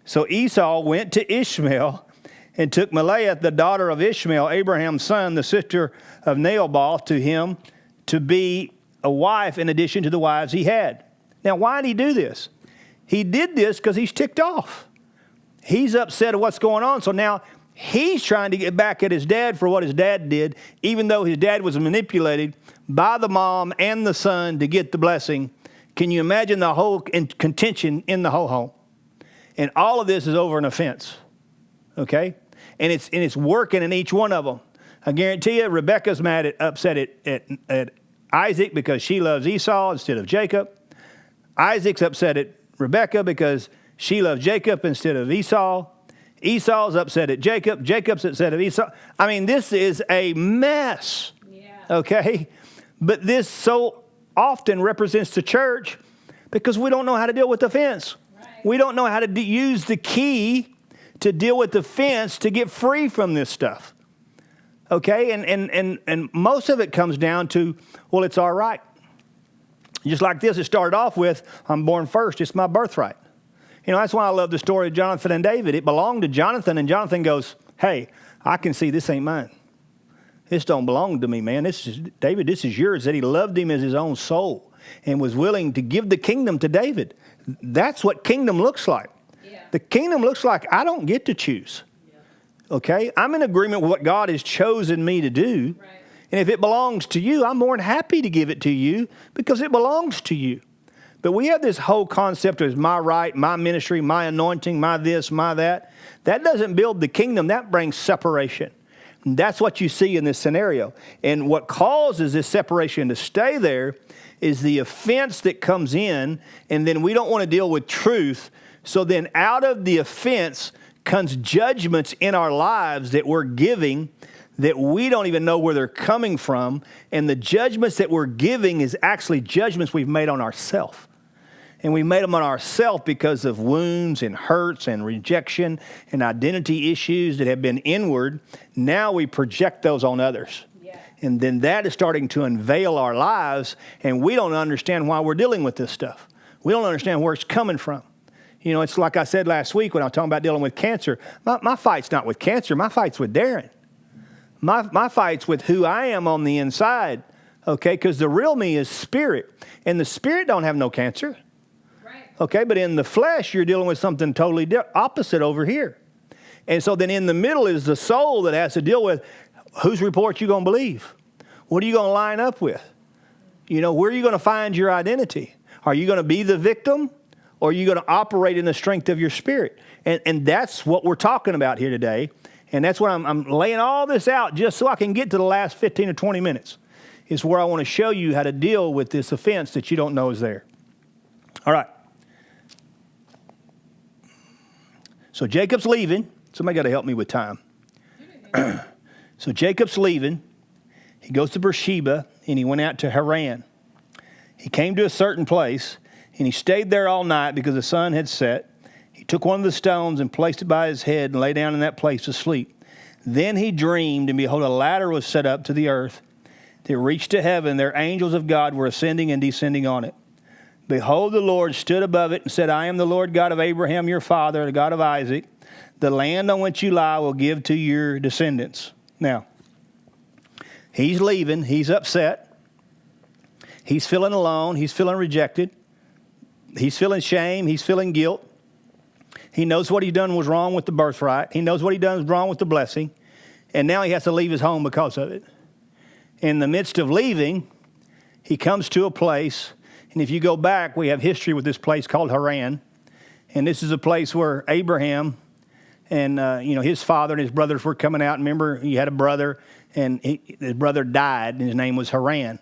Speaker 1: So Esau went to Ishmael and took Maleah, the daughter of Ishmael, Abraham's son, the sister of Naobal, to him to be a wife in addition to the wives he had. Now, why did he do this? He did this because he's ticked off. He's upset at what's going on. So now he's trying to get back at his dad for what his dad did, even though his dad was manipulated by the mom and the son to get the blessing. Can you imagine the whole contention in the whole home? And all of this is over an offense. Okay? And it's working in each one of them. I guarantee you, Rebecca's upset at Isaac because she loves Esau instead of Jacob. Isaac's upset at Rebecca because she loves Jacob instead of Esau. Esau's upset at Jacob. Jacob's upset at Esau. I mean, this is a mess.
Speaker 2: Yeah.
Speaker 1: Okay? But this so often represents the church because we don't know how to deal with offense.
Speaker 2: Right.
Speaker 1: We don't know how to use the key to deal with offense to get free from this stuff. Okay? And most of it comes down to, well, it's all right. Just like this, it started off with, I'm born first. It's my birthright. You know, that's why I love the story of Jonathan and David. It belonged to Jonathan, and Jonathan goes, hey, I can see this ain't mine. This don't belong to me, man. David, this is yours. That he loved him as his own soul and was willing to give the kingdom to David. That's what kingdom looks like.
Speaker 2: Yeah.
Speaker 1: The kingdom looks like I don't get to choose. Okay? I'm in agreement with what God has chosen me to do.
Speaker 2: Right.
Speaker 1: And if it belongs to you, I'm more than happy to give it to you because it belongs to you. But we have this whole concept of my right, my ministry, my anointing, my this, my that. That doesn't build the kingdom. That brings separation. And that's what you see in this scenario. And what causes this separation to stay there is the offense that comes in, and then we don't want to deal with truth. So then out of the offense comes judgments in our lives that we're giving that we don't even know where they're coming from. And the judgments that we're giving is actually judgments we've made on ourselves. And we made them on ourselves because of wounds and hurts and rejection and identity issues that have been inward. Now we project those on others.
Speaker 2: Yeah.
Speaker 1: And then that is starting to unveil our lives, and we don't understand why we're dealing with this stuff. We don't understand where it's coming from. You know, it's like I said last week when I was talking about dealing with cancer. My fight's not with cancer. My fight's with Darrin. My fight's with who I am on the inside, okay? Because the real me is spirit, and the spirit don't have no cancer. Okay, but in the flesh, you're dealing with something totally opposite over here. And so then in the middle is the soul that has to deal with whose report you going to believe? What are you going to line up with? You know, where are you going to find your identity? Are you going to be the victim, or are you going to operate in the strength of your spirit? And that's what we're talking about here today. And that's what I'm laying all this out just so I can get to the last 15 or 20 minutes. Is where I want to show you how to deal with this offense that you don't know is there. All right. So Jacob's leaving. Somebody got to help me with time. So Jacob's leaving. He goes to Beersheba, and he went out to Haran. He came to a certain place, and he stayed there all night because the sun had set. He took one of the stones and placed it by his head and lay down in that place to sleep. Then he dreamed, and behold, a ladder was set up to the earth. It reached to heaven. There angels of God were ascending and descending on it. Behold, the Lord stood above it and said, I am the Lord God of Abraham, your father, the God of Isaac. The land on which you lie will give to your descendants. Now, he's leaving. He's upset. He's feeling alone. He's feeling rejected. He's feeling shame. He's feeling guilt. He knows what he done was wrong with the birthright. He knows what he done was wrong with the blessing. And now he has to leave his home because of it. In the midst of leaving, he comes to a place. And if you go back, we have history with this place called Haran. And this is a place where Abraham and, his father and his brothers were coming out. Remember, he had a brother, and his brother died, and his name was Haran.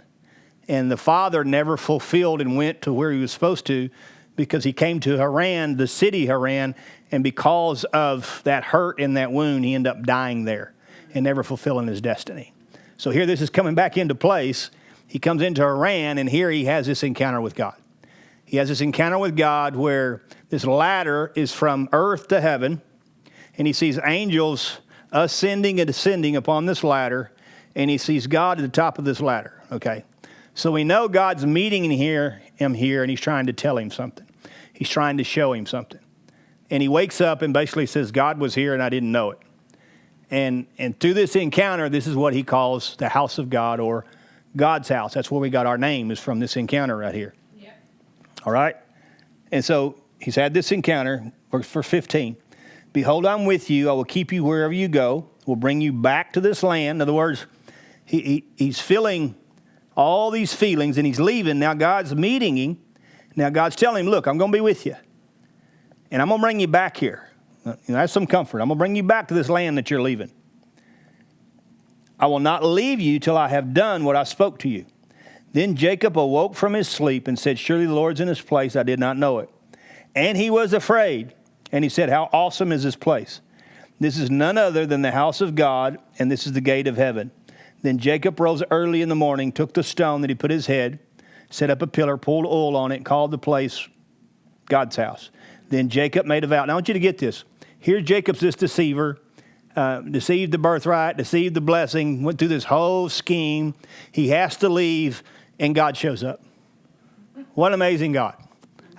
Speaker 1: And the father never fulfilled and went to where he was supposed to because he came to Haran, the city Haran, and because of that hurt and that wound, he ended up dying there and never fulfilling his destiny. So here this is coming back into place. He comes into Haran, and here he has this encounter with God. He has this encounter with God where this ladder is from earth to heaven, and he sees angels ascending and descending upon this ladder, and he sees God at the top of this ladder, okay? So we know God's meeting him here, and he's trying to tell him something. He's trying to show him something. And he wakes up and basically says, God was here and I didn't know it. And through this encounter, this is what he calls the house of God, or God's house. That's where we got our name, is from this encounter right here. Yep. All right? And so he's had this encounter, verse 15. Behold, I'm with you. I will keep you wherever you go. Will bring you back to this land. In other words, he's feeling all these feelings, and he's leaving. Now God's meeting him. Now God's telling him, look, I'm going to be with you. And I'm going to bring you back here. That's some comfort. I'm going to bring you back to this land that you're leaving. I will not leave you till I have done what I spoke to you. Then Jacob awoke from his sleep and said, surely the Lord's in this place. I did not know it. And he was afraid. And he said, how awesome is this place? This is none other than the house of God, and this is the gate of heaven. Then Jacob rose early in the morning, took the stone that he put his head, set up a pillar, poured oil on it, and called the place God's house. Then Jacob made a vow. Now I want you to get this. Here's Jacob's this deceiver, deceived the birthright, deceived the blessing, went through this whole scheme. He has to leave, and God shows up. What an amazing God.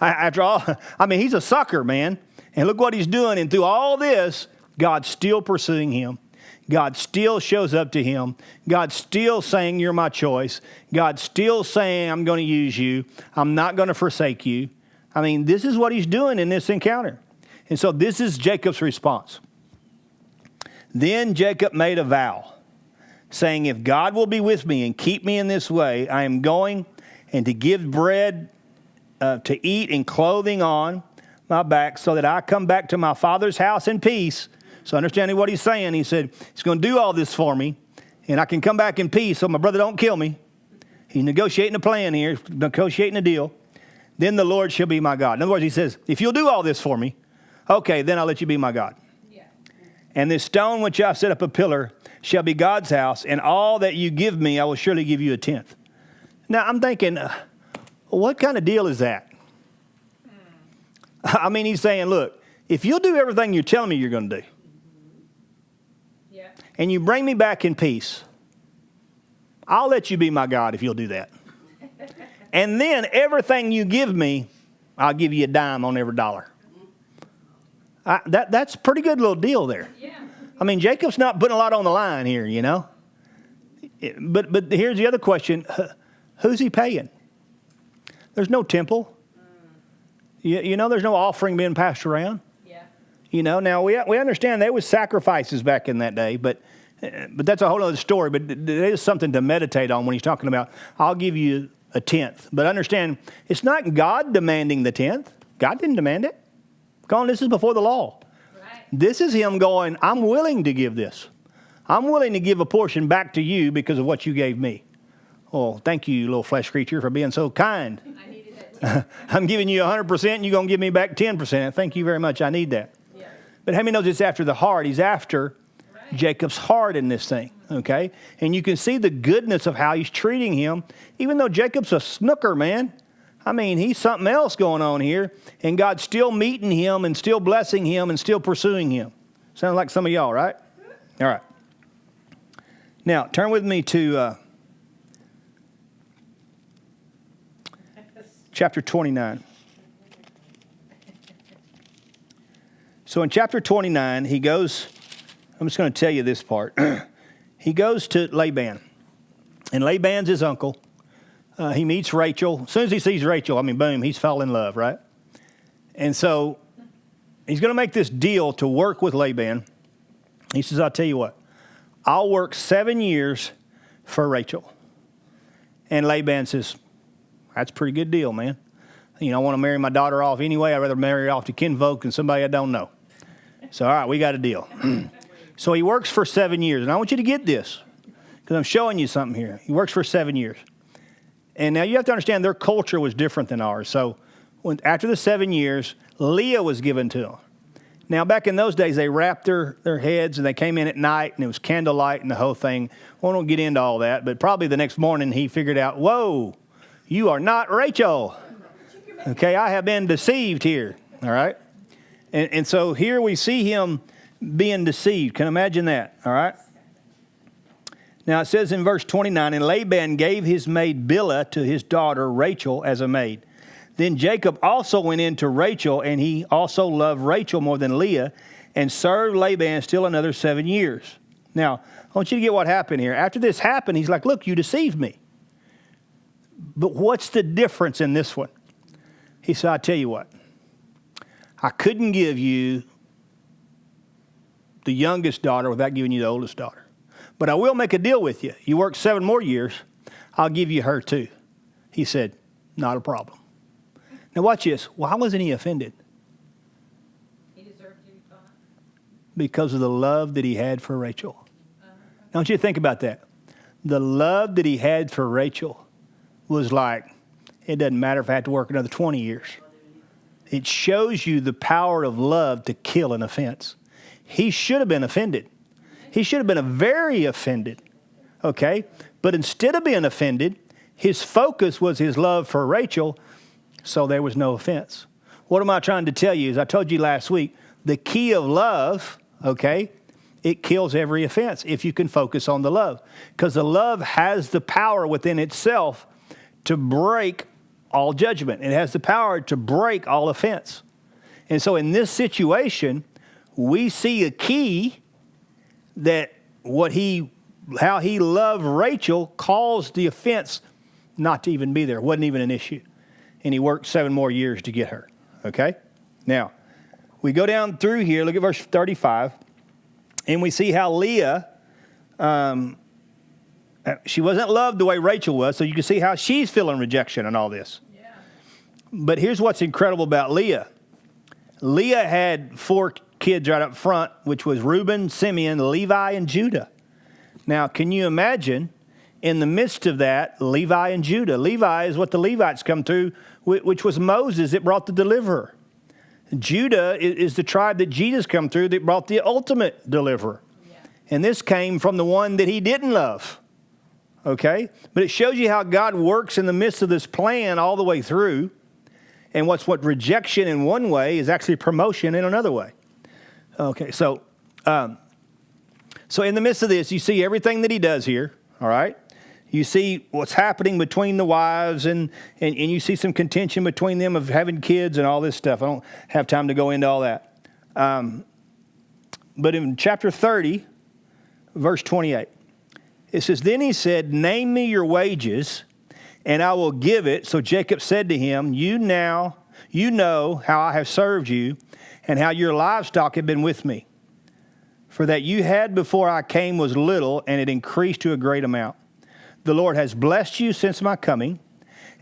Speaker 1: After all, he's a sucker, man. And look what he's doing. And through all this, God's still pursuing him. God still shows up to him. God's still saying, you're my choice. God's still saying, I'm going to use you. I'm not going to forsake you. This is what he's doing in this encounter. And so this is Jacob's response. Then Jacob made a vow, saying, if God will be with me and keep me in this way, I am going and to give bread to eat and clothing on my back so that I come back to my father's house in peace. So understanding what he's saying, he said, he's going to do all this for me, and I can come back in peace so my brother don't kill me. He's negotiating a plan here, negotiating a deal. Then the Lord shall be my God. In other words, he says, if you'll do all this for me, okay, then I'll let you be my God. Yeah. And this stone which I've set up a pillar shall be God's house, and all that you give me, I will surely give you a tenth. Now, I'm thinking, what kind of deal is that? He's saying, look, if you'll do everything you're telling me you're going to do, and you bring me back in peace, I'll let you be my God if you'll do that. And then everything you give me, I'll give you a dime on every dollar. That's a pretty good little deal there. Yeah. Jacob's not putting a lot on the line here, you know. But here's the other question. Who's he paying? There's no temple. There's no offering being passed around. Yeah. Now we understand there was sacrifices back in that day, but that's a whole other story. But there is something to meditate on when he's talking about, I'll give you a tenth. But understand, it's not God demanding the tenth. God didn't demand it. This is before the law. Right. This is him going, I'm willing to give this. I'm willing to give a portion back to you because of what you gave me. Oh, thank you, little flesh creature, for being so kind. I needed that too. I'm giving you 100%, and you're going to give me back 10%. Thank you very much. I need that. Yeah. But how many knows it's after the heart? He's after Jacob's heart in this thing, okay? And you can see the goodness of how he's treating him, even though Jacob's a snooker, man. He's something else going on here, and God's still meeting him and still blessing him and still pursuing him. Sounds like some of y'all, right? All right. Now, turn with me to chapter 29. So in chapter 29, he goes, I'm just going to tell you this part. He goes to Laban, and Laban's his uncle. He meets Rachel. As soon as he sees Rachel, boom, he's fell in love, right? And so he's going to make this deal to work with Laban. He says, I'll tell you what, I'll work 7 years for Rachel. And Laban says, that's a pretty good deal, man. I want to marry my daughter off anyway. I'd rather marry her off to kinfolk than somebody I don't know. So, all right, we got a deal. So he works for 7 years. And I want you to get this because I'm showing you something here. He works for 7 years. And now you have to understand their culture was different than ours. So after the 7 years, Leah was given to them. Now, back in those days, they wrapped their heads and they came in at night and it was candlelight and the whole thing. We won't get into all that, but probably the next morning he figured out, whoa, you are not Rachel. Okay, I have been deceived here, all right? And so here we see him being deceived. Can you imagine that, all right? Now it says in verse 29, and Laban gave his maid Bilhah to his daughter Rachel as a maid. Then Jacob also went in to Rachel, and he also loved Rachel more than Leah, and served Laban still another 7 years. Now, I want you to get what happened here. After this happened, he's like, look, you deceived me. But what's the difference in this one? He said, I'll tell you what. I couldn't give you the youngest daughter without giving you the oldest daughter. But I will make a deal with you. You work 7 more years, I'll give you her too. He said, not a problem. Now watch this. Why wasn't he offended?
Speaker 2: He deserved to be fine.
Speaker 1: Because of the love that he had for Rachel. Now I want you to think about that. The love that he had for Rachel was like, it doesn't matter if I have to work another 20 years. It shows you the power of love to kill an offense. He should have been offended. He should have been very offended, okay? But instead of being offended, his focus was his love for Rachel, so there was no offense. What am I trying to tell you? As I told you last week, the key of love, okay, it kills every offense if you can focus on the love. Because the love has the power within itself to break all judgment. It has the power to break all offense. And so in this situation, we see a key that how he loved Rachel caused the offense not to even be there. It wasn't even an issue. And he worked 7 more years to get her. Okay? Now, we go down through here, look at verse 35, and we see how Leah, she wasn't loved the way Rachel was, so you can see how she's feeling rejection and all this.
Speaker 2: Yeah.
Speaker 1: But here's what's incredible about Leah. Leah had 4 kids right up front, which was Reuben, Simeon, Levi, and Judah. Now, can you imagine in the midst of that, Levi and Judah? Levi is what the Levites come through, which was Moses that brought the deliverer. Judah is the tribe that Jesus come through that brought the ultimate deliverer. Yeah. And this came from the one that he didn't love. Okay? But it shows you how God works in the midst of this plan all the way through. And what rejection in one way is actually promotion in another way. Okay, so in the midst of this, you see everything that he does here, all right? You see what's happening between the wives, and you see some contention between them of having kids and all this stuff. I don't have time to go into all that. But in chapter 30, verse 28, it says, then he said, name me your wages, and I will give it. So Jacob said to him, you know how I have served you, and how your livestock have been with me. For that you had before I came was little, and it increased to a great amount. The Lord has blessed you since my coming,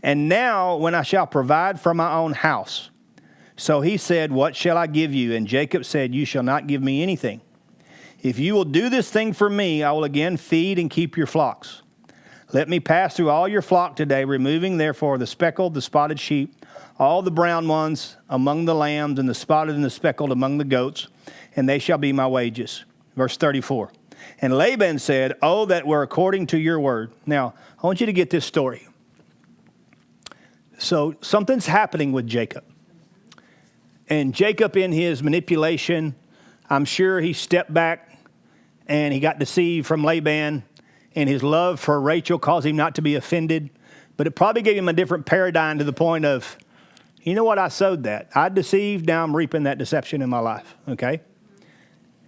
Speaker 1: and now when I shall provide for my own house. So he said, what shall I give you? And Jacob said, you shall not give me anything. If you will do this thing for me, I will again feed and keep your flocks. Let me pass through all your flock today, removing therefore the speckled, the spotted sheep, all the brown ones among the lambs, and the spotted and the speckled among the goats, and they shall be my wages. Verse 34. And Laban said, oh, that were according to your word. Now, I want you to get this story. So something's happening with Jacob. And Jacob, in his manipulation, I'm sure he stepped back and he got deceived from Laban, and his love for Rachel caused him not to be offended. But it probably gave him a different paradigm to the point of, you know what, I sowed that. I deceived, now I'm reaping that deception in my life, okay?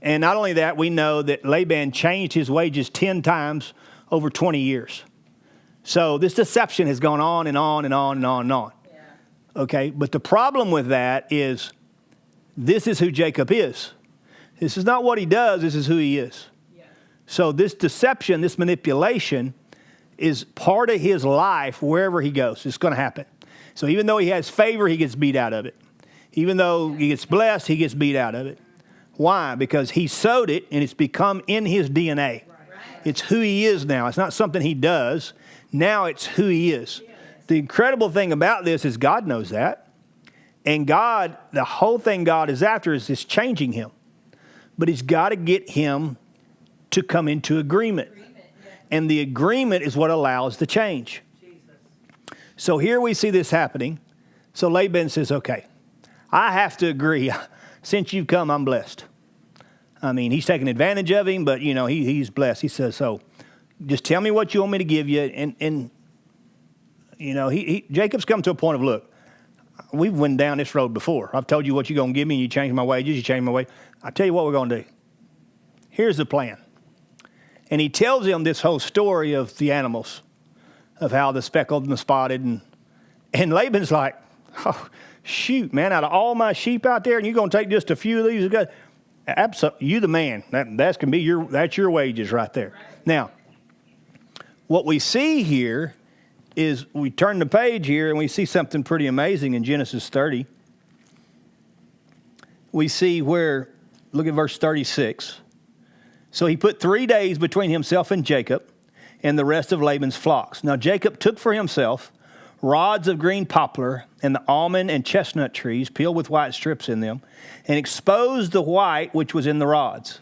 Speaker 1: And not only that, we know that Laban changed his wages 10 times over 20 years. So this deception has gone on and on and on and on and on.
Speaker 2: Yeah.
Speaker 1: Okay, but the problem with that is this is who Jacob is. This is not what he does, this is who he is.
Speaker 2: Yeah.
Speaker 1: So this deception, this manipulation is part of his life wherever he goes. It's going to happen. So even though he has favor, he gets beat out of it. Even though he gets blessed, he gets beat out of it. Why? Because he sowed it and it's become in his DNA.
Speaker 2: Right.
Speaker 1: It's who he is now. It's not something he does. Now it's who he is. The incredible thing about this is God knows that. And God, the whole thing God is after is just changing him. But he's got to get him to come into agreement. And the agreement is what allows the change. So here we see this happening. So Laban says, okay, I have to agree. Since you've come, I'm blessed. I mean, he's taking advantage of him, but, you know, he's blessed. He says, so just tell me what you want me to give you. And you know, Jacob's come to a point of, look, we've went down this road before. I've told you what you're going to give me, and you change my wages, you change my way. I'll tell you what we're going to do. Here's the plan. And he tells him this whole story of the animals, of how the speckled and the spotted. And Laban's like, oh, shoot, man, out of all my sheep out there, and you're going to take just a few of these? Absolutely, you the man. That's your wages right there. Now, what we see here is we turn the page here and we see something pretty amazing in Genesis 30. We see where, look at verse 36. So he put 3 days between himself and Jacob and the rest of Laban's flocks. Now Jacob took for himself rods of green poplar and the almond and chestnut trees peeled with white strips in them, and exposed the white which was in the rods.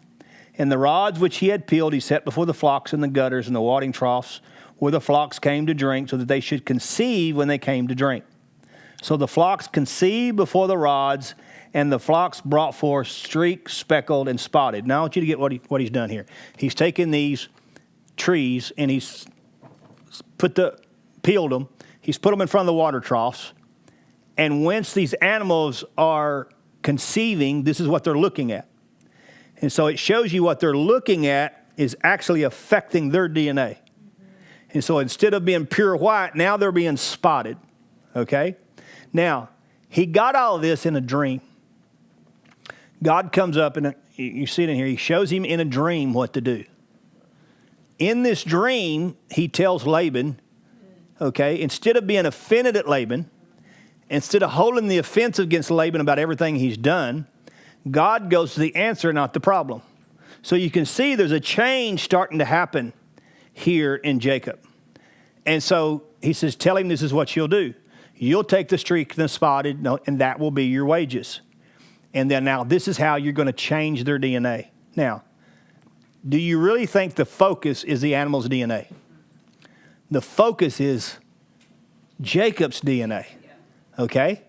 Speaker 1: And the rods which he had peeled he set before the flocks in the gutters and the watering troughs where the flocks came to drink, so that they should conceive when they came to drink. So the flocks conceived before the rods, and the flocks brought forth streaked, speckled, and spotted. Now I want you to get what he's done here. He's taken these trees and he's peeled them. He's put them in front of the water troughs. And once these animals are conceiving, this is what they're looking at. And so it shows you what they're looking at is actually affecting their DNA. And so instead of being pure white, now they're being spotted. Okay? Now, he got all of this in a dream. God comes up, and you see it in here. He shows him in a dream what to do. In this dream, he tells Laban, okay, instead of being offended at Laban, instead of holding the offense against Laban about everything he's done, God goes to the answer, not the problem. So you can see there's a change starting to happen here in Jacob. And so he says, tell him this is what you'll do. You'll take the streaked and the spotted, and that will be your wages. And then now this is how you're going to change their DNA. Now, do you really think the focus is the animal's DNA? The focus is Jacob's DNA. Okay?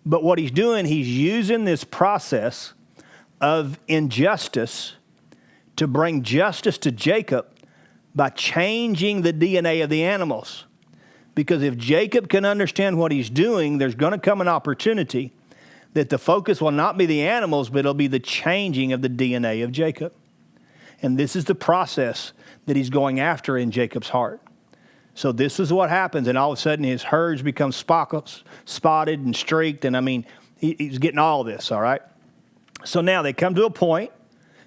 Speaker 1: But what he's doing, he's using this process of injustice to bring justice to Jacob by changing the DNA of the animals. Because if Jacob can understand what he's doing, there's going to come an opportunity that the focus will not be the animals, but it'll be the changing of the DNA of Jacob. And this is the process that he's going after in Jacob's heart. So this is what happens, and all of a sudden his herds become spotted and streaked, and I mean, he's getting all this, all right? So now they come to a point,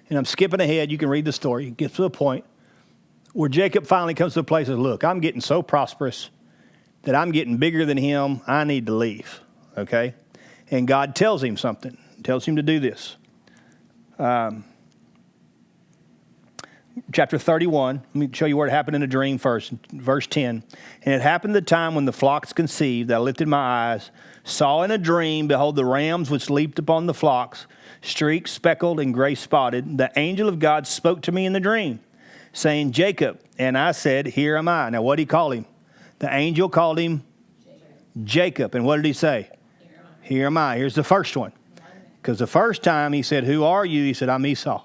Speaker 1: and I'm skipping ahead, you can read the story, it gets to a point where Jacob finally comes to a place of, look, I'm getting so prosperous that I'm getting bigger than him, I need to leave, okay? And God tells him something, tells him to do this. Chapter 31, let me show you where it happened in a dream first. Verse 10, and it happened the time when the flocks conceived, that I lifted my eyes, saw in a dream, behold, the rams which leaped upon the flocks, streaked, speckled, and gray spotted. The angel of God spoke to me in the dream, saying, Jacob. And I said, here am I. Now, what did he call him? The angel called him Jacob. And what did he say? Here am I. Here's the first one. Because the first time he said, who are you? He said, I'm Esau.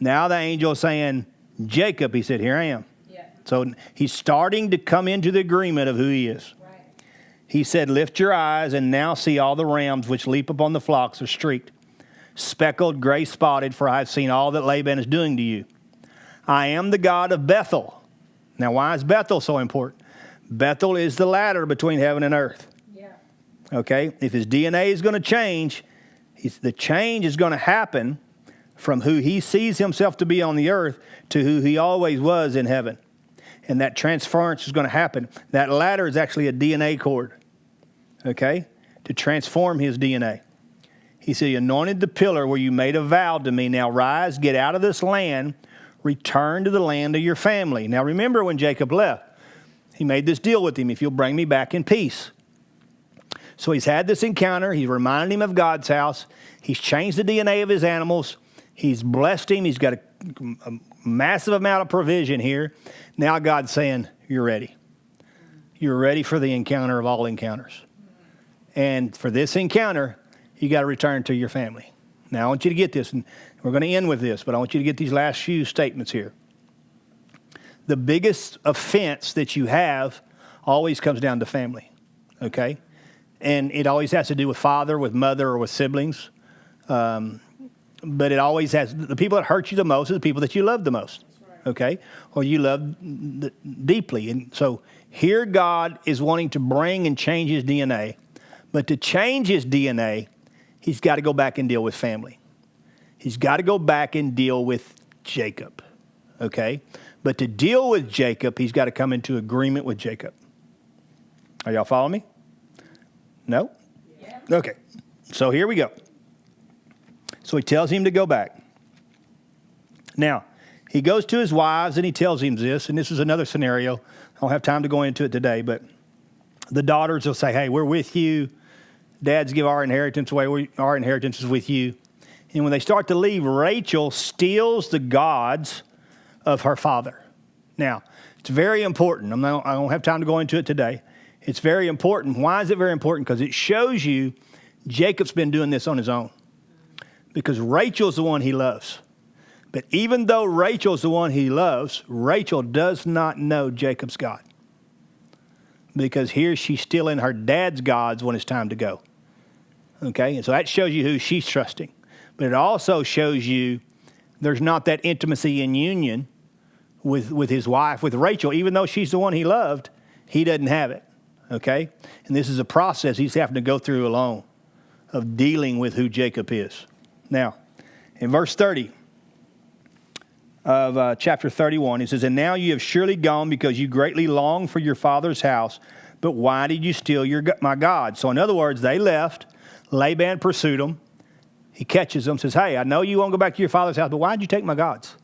Speaker 1: Now the angel is saying, Jacob, he said, here I am. Yeah. So he's starting to come into the agreement of who he is. Right. He said, lift your eyes and now see all the rams which leap upon the flocks are streaked, speckled, gray spotted, for I have seen all that Laban is doing to you. I am the God of Bethel. Now why is Bethel so important? Bethel is the ladder between heaven and earth.
Speaker 2: Yeah.
Speaker 1: Okay? If his DNA is going to change, the change is going to happen from who he sees himself to be on the earth to who he always was in heaven. And that transference is going to happen. That ladder is actually a DNA cord, okay, to transform his DNA. He said, you anointed the pillar where you made a vow to me. Now rise, get out of this land, return to the land of your family. Now remember when Jacob left, he made this deal with him. If you'll bring me back in peace. So he's had this encounter. He's reminded him of God's house. He's changed the DNA of his animals. He's blessed him. He's got a massive amount of provision here. Now God's saying, you're ready. You're ready for the encounter of all encounters. And for this encounter, you got to return to your family. Now I want you to get this, and we're going to end with this, but I want you to get these last few statements here. The biggest offense that you have always comes down to family, okay? And it always has to do with father, with mother, or with siblings. But it always has, the people that hurt you the most are the people that you love the most, okay? Or you love deeply. And so here God is wanting to bring and change his DNA. But to change his DNA, he's got to go back and deal with family. He's got to go back and deal with Jacob, okay? But to deal with Jacob, he's got to come into agreement with Jacob. Are y'all following me? No? Yeah. Okay. So here we go. So he tells him to go back. Now, he goes to his wives and he tells him this, and this is another scenario. I don't have time to go into it today, but the daughters will say, hey, we're with you. Dads give our inheritance away. Our inheritance is with you. And when they start to leave, Rachel steals the gods of her father. Now, it's very important. I don't have time to go into it today. It's very important. Why is it very important? Because it shows you Jacob's been doing this on his own. Because Rachel's the one he loves. But even though Rachel's the one he loves, Rachel does not know Jacob's God. Because here she's stealing her dad's gods when it's time to go. Okay? And so that shows you who she's trusting. But it also shows you there's not that intimacy and union with his wife, with Rachel. Even though she's the one he loved, he doesn't have it. Okay? And this is a process he's having to go through alone of dealing with who Jacob is. Now, in verse 30 of chapter 31, he says, and now you have surely gone because you greatly long for your father's house, but why did you steal my God? So in other words, they left. Laban pursued them. He catches them, says, hey, I know you won't go back to your father's house, but why did you take my gods?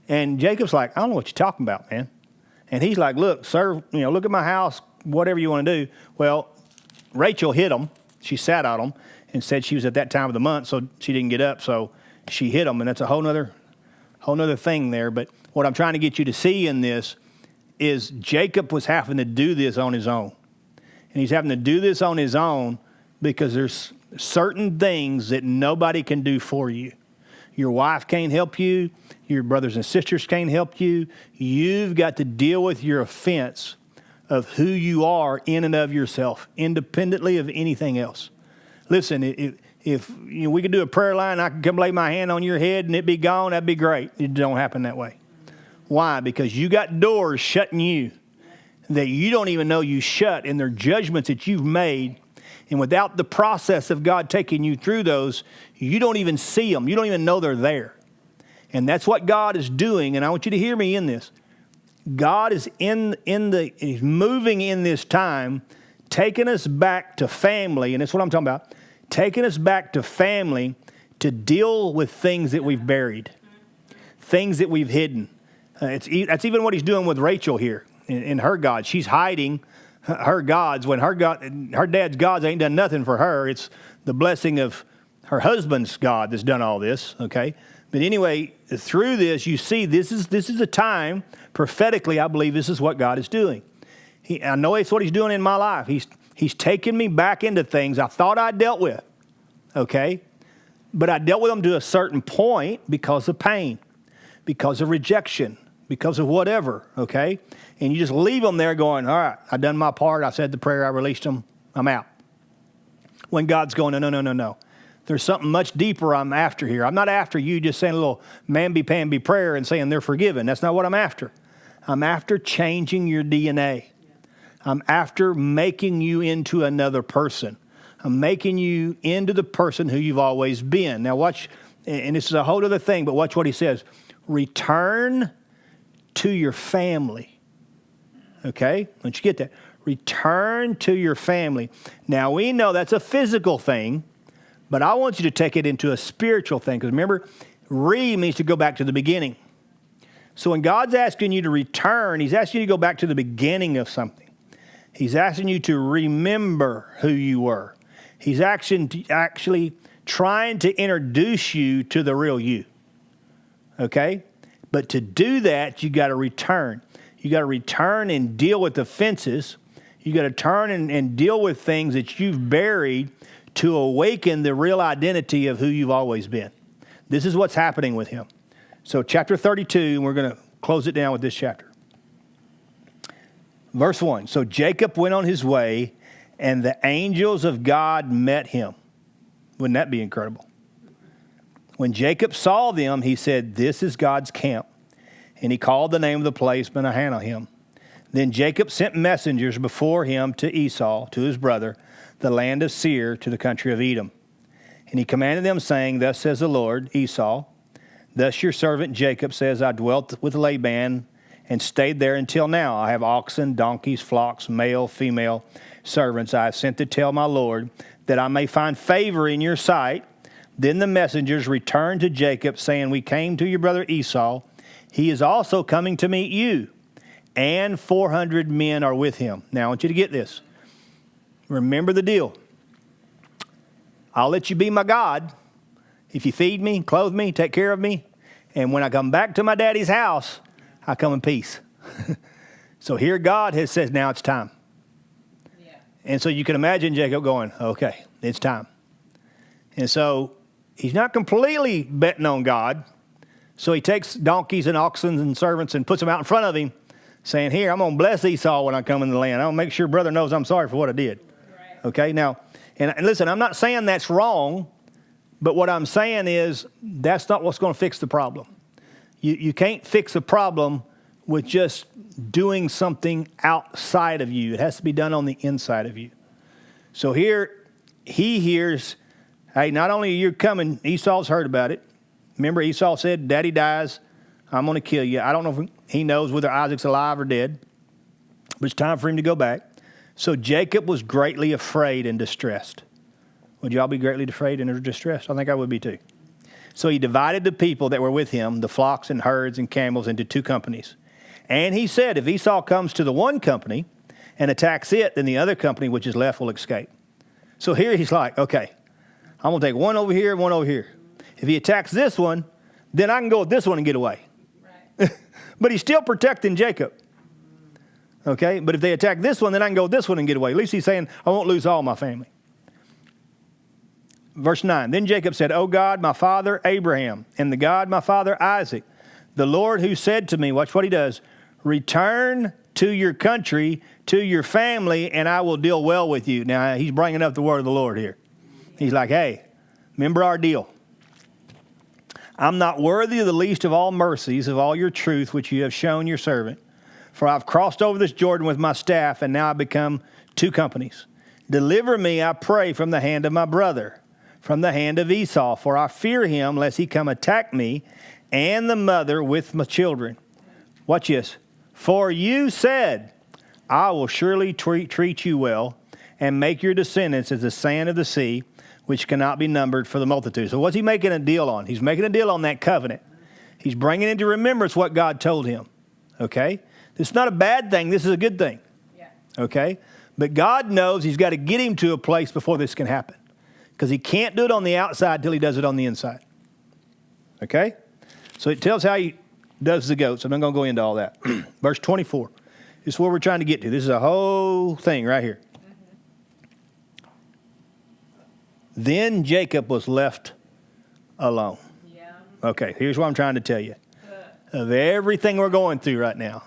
Speaker 1: And Jacob's like, I don't know what you're talking about, man. And he's like, look, sir, look at my house, whatever you want to do. Well, Rachel hit him. She sat on him and said she was at that time of the month, so she didn't get up. So she hit him, and that's a whole nother thing there. But what I'm trying to get you to see in this is Jacob was having to do this on his own. And he's having to do this on his own because there's certain things that nobody can do for you. Your wife can't help you. Your brothers and sisters can't help you. You've got to deal with your offense of who you are in and of yourself, independently of anything else. Listen, if we could do a prayer line, I could come lay my hand on your head and it be gone, that'd be great. It don't happen that way. Why? Because you got doors shutting you that you don't even know you shut, and they're judgments that you've made. And without the process of God taking you through those, you don't even see them. You don't even know they're there. And that's what God is doing. And I want you to hear me in this. God is He's moving in this time, taking us back to family. And that's what I'm talking about. Taking us back to family to deal with things that we've buried, things that we've hidden. That's even what he's doing with Rachel here in her God. She's hiding her gods when her dad's gods ain't done nothing for her. It's the blessing of her husband's God that's done all this, okay? But anyway, through this, you see this is a time, prophetically, I believe this is what God is doing. I know it's what he's doing in my life. He's taken me back into things I thought I dealt with, okay? But I dealt with them to a certain point because of pain, because of rejection, because of whatever, okay? And you just leave them there going, all right, I done my part. I said the prayer. I released them. I'm out. When God's going, no. There's something much deeper I'm after here. I'm not after you just saying a little mamby-pamby prayer and saying they're forgiven. That's not what I'm after. I'm after changing your DNA. I'm after making you into another person. I'm making you into the person who you've always been. Now watch, and this is a whole other thing, but watch what he says. Return to your family. Okay? Don't you get that? Return to your family. Now we know that's a physical thing, but I want you to take it into a spiritual thing. Because remember, means to go back to the beginning. So when God's asking you to return, he's asking you to go back to the beginning of something. He's asking you to remember who you were. He's actually trying to introduce you to the real you. Okay? But to do that, you got to return. You got to return and deal with offenses. You got to turn and deal with things that you've buried to awaken the real identity of who you've always been. This is what's happening with him. So chapter 32, and we're going to close it down with this chapter. Verse 1, so Jacob went on his way, and the angels of God met him. Wouldn't that be incredible? When Jacob saw them, he said, this is God's camp. And he called the name of the place Mahanaim. Then Jacob sent messengers before him to Esau, to his brother, the land of Seir, to the country of Edom. And he commanded them, saying, thus says the Lord, Esau, thus your servant Jacob says, I dwelt with Laban and stayed there until now. I have oxen, donkeys, flocks, male, female servants. I have sent to tell my Lord that I may find favor in your sight. Then the messengers returned to Jacob, saying, we came to your brother Esau. He is also coming to meet you, and 400 men are with him. Now I want you to get this. Remember the deal. I'll let you be my God if you feed me, clothe me, take care of me. And when I come back to my daddy's house, I come in peace. So here God has said, now it's time. Yeah. And so you can imagine Jacob going, okay, it's time. And so he's not completely betting on God. So he takes donkeys and oxen and servants and puts them out in front of him, saying, here, I'm going to bless Esau when I come in the land. I'm going to make sure brother knows I'm sorry for what I did. Right. Okay, now, and listen, I'm not saying that's wrong, but what I'm saying is that's not what's going to fix the problem. You can't fix a problem with just doing something outside of you. It has to be done on the inside of you. So here, he hears, hey, not only are you coming, Esau's heard about it. Remember, Esau said, Daddy dies, I'm going to kill you. I don't know if he knows whether Isaac's alive or dead, but it's time for him to go back. So Jacob was greatly afraid and distressed. Would y'all be greatly afraid and distressed? I think I would be too. So he divided the people that were with him, the flocks and herds and camels, into two companies. And he said, if Esau comes to the one company and attacks it, then the other company which is left will escape. So here he's like, okay, I'm going to take one over here and one over here. If he attacks this one, then I can go with this one and get away. Right. But he's still protecting Jacob. Okay, but if they attack this one, then I can go with this one and get away. At least he's saying, I won't lose all my family. Verse 9, then Jacob said, O God, my father Abraham, and the God, my father Isaac, the Lord who said to me, watch what he does, return to your country, to your family, and I will deal well with you. Now, he's bringing up the word of the Lord here. He's like, hey, remember our deal. I'm not worthy of the least of all mercies, of all your truth, which you have shown your servant. For I've crossed over this Jordan with my staff, and now I become two companies. Deliver me, I pray, from the hand of my brother, from the hand of Esau, for I fear him, lest he come attack me and the mother with my children. Watch this. For you said, I will surely treat you well, and make your descendants as the sand of the sea, which cannot be numbered for the multitude. So what's he making a deal on? He's making a deal on that covenant. He's bringing into remembrance what God told him. Okay? This is not a bad thing. This is a good thing. Yeah. Okay? But God knows he's got to get him to a place before this can happen. Because he can't do it on the outside till he does it on the inside. Okay? So it tells how he does the goats. I'm not going to go into all that. Verse 24. This is where we're trying to get to. This is a whole thing right here. Mm-hmm. Then Jacob was left alone. Yeah. Okay, here's what I'm trying to tell you. Of everything we're going through right now,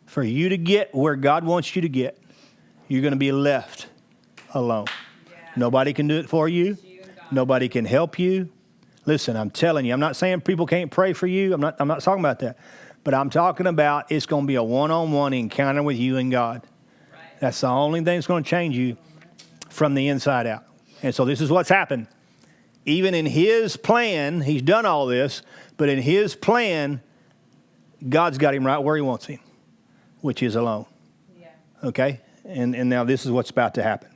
Speaker 1: for you to get where God wants you to get, you're going to be left alone. Yeah. Nobody can do it for you. Nobody can help you. Listen, I'm telling you, I'm not saying people can't pray for you. I'm not talking about that. But I'm talking about it's going to be a one-on-one encounter with you and God. Right. That's the only thing that's going to change you from the inside out. And so this is what's happened. Even in his plan, he's done all this, but in his plan, God's got him right where he wants him, which is alone.
Speaker 2: Yeah.
Speaker 1: Okay? And now this is what's about to happen.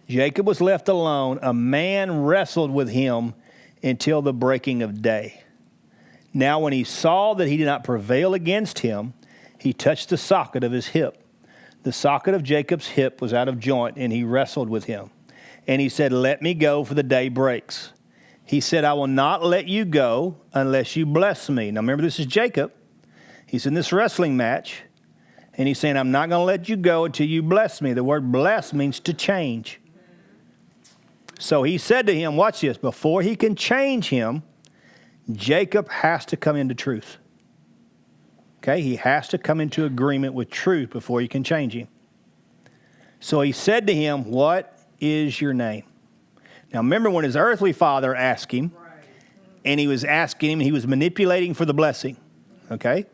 Speaker 1: Jacob was left alone. A man wrestled with him until the breaking of day. Now when he saw that he did not prevail against him, he touched the socket of his hip. The socket of Jacob's hip was out of joint, and he wrestled with him. And he said, let me go, for the day breaks. He said, I will not let you go unless you bless me. Now remember, this is Jacob. He's in this wrestling match, and he's saying, I'm not going to let you go until you bless me. The word bless means to change. So he said to him, watch this, before he can change him, Jacob has to come into truth. Okay, he has to come into agreement with truth before he can change him. So he said to him, what is your name? Now remember when his earthly father asked him, and he was asking him, he was manipulating for the blessing. Okay,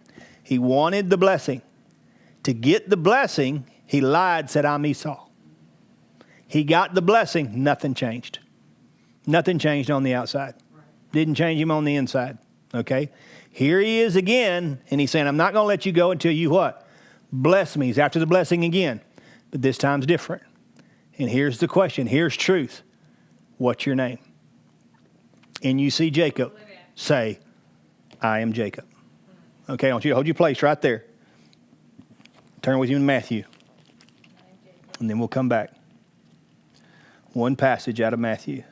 Speaker 1: he wanted the blessing. To get the blessing, he lied, said, I'm Esau. He got the blessing, nothing changed. Nothing changed on the outside. Didn't change him on the inside. Okay? Here he is again, and he's saying, I'm not going to let you go until you what? Bless me. He's after the blessing again. But this time's different. And here's the question. Here's truth. What's your name? And you see Jacob say, I am Jacob. Okay, I want you to hold your place right there. Turn with you in Matthew. And then we'll come back. One passage out of Matthew.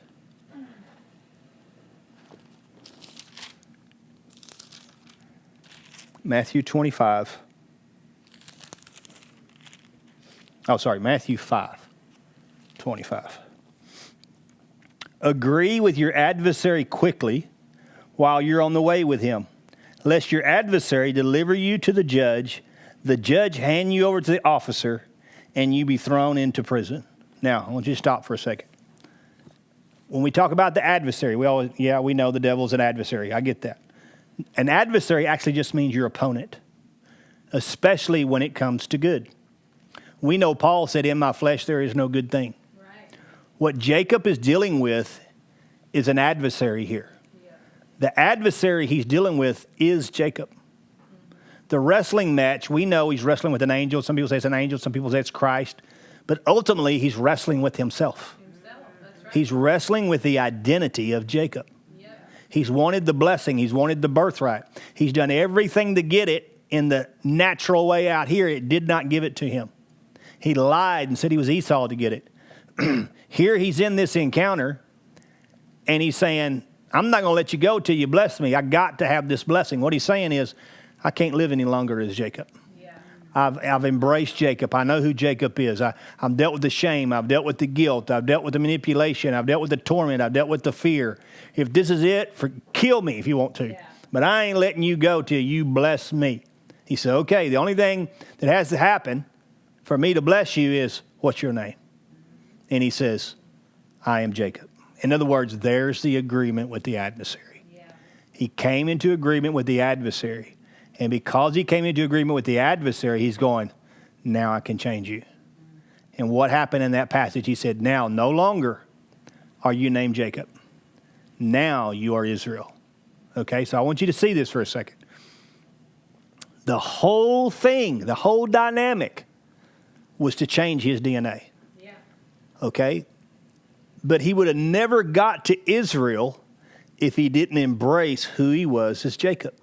Speaker 1: Matthew 25. Matthew 5, 25. Agree with your adversary quickly while you're on the way with him, lest your adversary deliver you to the judge hand you over to the officer, and you be thrown into prison. Now, I want you to stop for a second. When we talk about the adversary, we know the devil's an adversary. I get that. An adversary actually just means your opponent, especially when it comes to good. We know Paul said, in my flesh there is no good thing. Right. What Jacob is dealing with is an adversary here. Yeah. The adversary he's dealing with is Jacob. Mm-hmm. The wrestling match, we know he's wrestling with an angel. Some people say it's an angel. Some people say it's Christ. But ultimately, he's wrestling with himself. That's right. He's wrestling with the identity of Jacob. He's wanted the blessing. He's wanted the birthright. He's done everything to get it in the natural way out here. It did not give it to him. He lied and said he was Esau to get it. Here he's in this encounter, and he's saying, I'm not going to let you go till you bless me. I got to have this blessing. What he's saying is, I can't live any longer as Jacob. I've embraced Jacob. I know who Jacob is. I've dealt with the shame. I've dealt with the guilt. I've dealt with the manipulation. I've dealt with the torment. I've dealt with the fear. If this is it, kill me if you want to. Yeah. But I ain't letting you go till you bless me. He said, okay, the only thing that has to happen for me to bless you is, what's your name? And he says, I am Jacob. In other words, there's the agreement with the adversary. Yeah. He came into agreement with the adversary. And because he came into agreement with the adversary, he's going, now I can change you. And what happened in that passage? He said, now no longer are you named Jacob. Now you are Israel. Okay, so I want you to see this for a second. The whole thing, the whole dynamic was to change his DNA. Yeah. Okay? But he would have never got to Israel if he didn't embrace who he was as Jacob.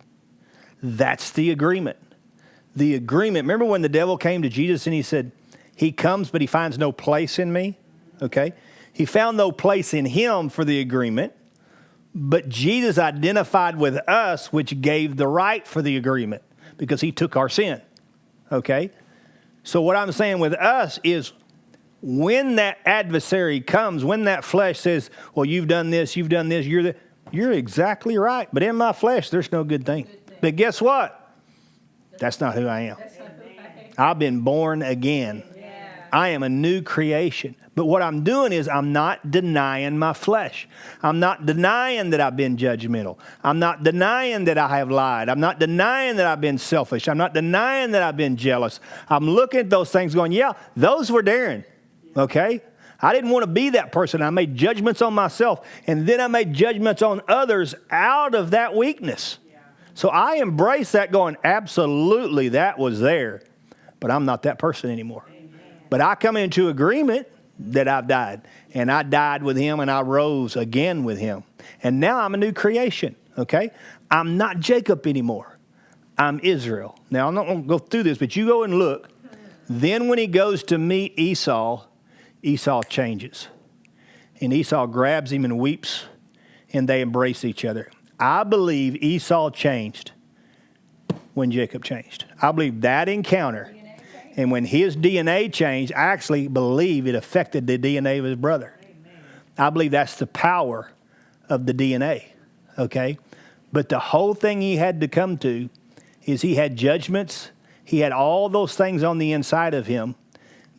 Speaker 1: That's the agreement. The agreement. Remember when the devil came to Jesus and he said, he comes, but he finds no place in me? Okay? He found no place in him for the agreement, but Jesus identified with us, which gave the right for the agreement because he took our sin. Okay? So what I'm saying with us is when that adversary comes, when that flesh says, well, you've done this, you're exactly right. But in my flesh, there's no good thing. But guess what? That's not who I am. I've been born again. I am a new creation. But what I'm doing is I'm not denying my flesh. I'm not denying that I've been judgmental. I'm not denying that I have lied. I'm not denying that I've been selfish. I'm not denying that I've been jealous. I'm looking at those things going, yeah, those were Darrin, okay? I didn't want to be that person. I made judgments on myself, and then I made judgments on others out of that weakness. So I embrace that going, absolutely, that was there, but I'm not that person anymore. But I come into agreement that I've died, and I died with him, and I rose again with him. And now I'm a new creation, okay? I'm not Jacob anymore. I'm Israel. Now, I'm not going to go through this, but you go and look. Then when he goes to meet Esau, Esau changes. And Esau grabs him and weeps, and they embrace each other. I believe Esau changed when Jacob changed. I believe that encounter, and when his DNA changed, I actually believe it affected the DNA of his brother. I believe that's the power of the DNA, okay? But the whole thing he had to come to is he had judgments. He had all those things on the inside of him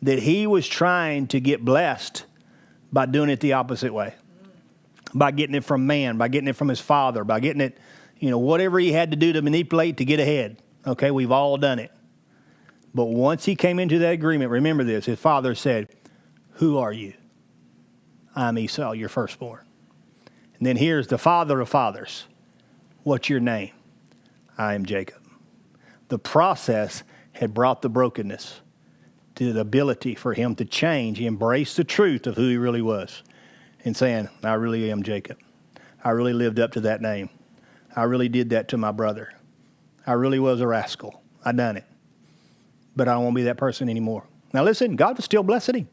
Speaker 1: that he was trying to get blessed by doing it the opposite way, by getting it from man, by getting it from his father, by getting it, whatever he had to do to manipulate to get ahead. Okay, we've all done it. But once he came into that agreement, remember this, his father said, who are you? I'm Esau, your firstborn. And then here's the father of fathers. What's your name? I am Jacob. The process had brought the brokenness to the ability for him to change. He embraced the truth of who he really was and saying, I really am Jacob. I really lived up to that name. I really did that to my brother. I really was a rascal. I done it. But I don't want to be that person anymore. Now listen, God was still blessing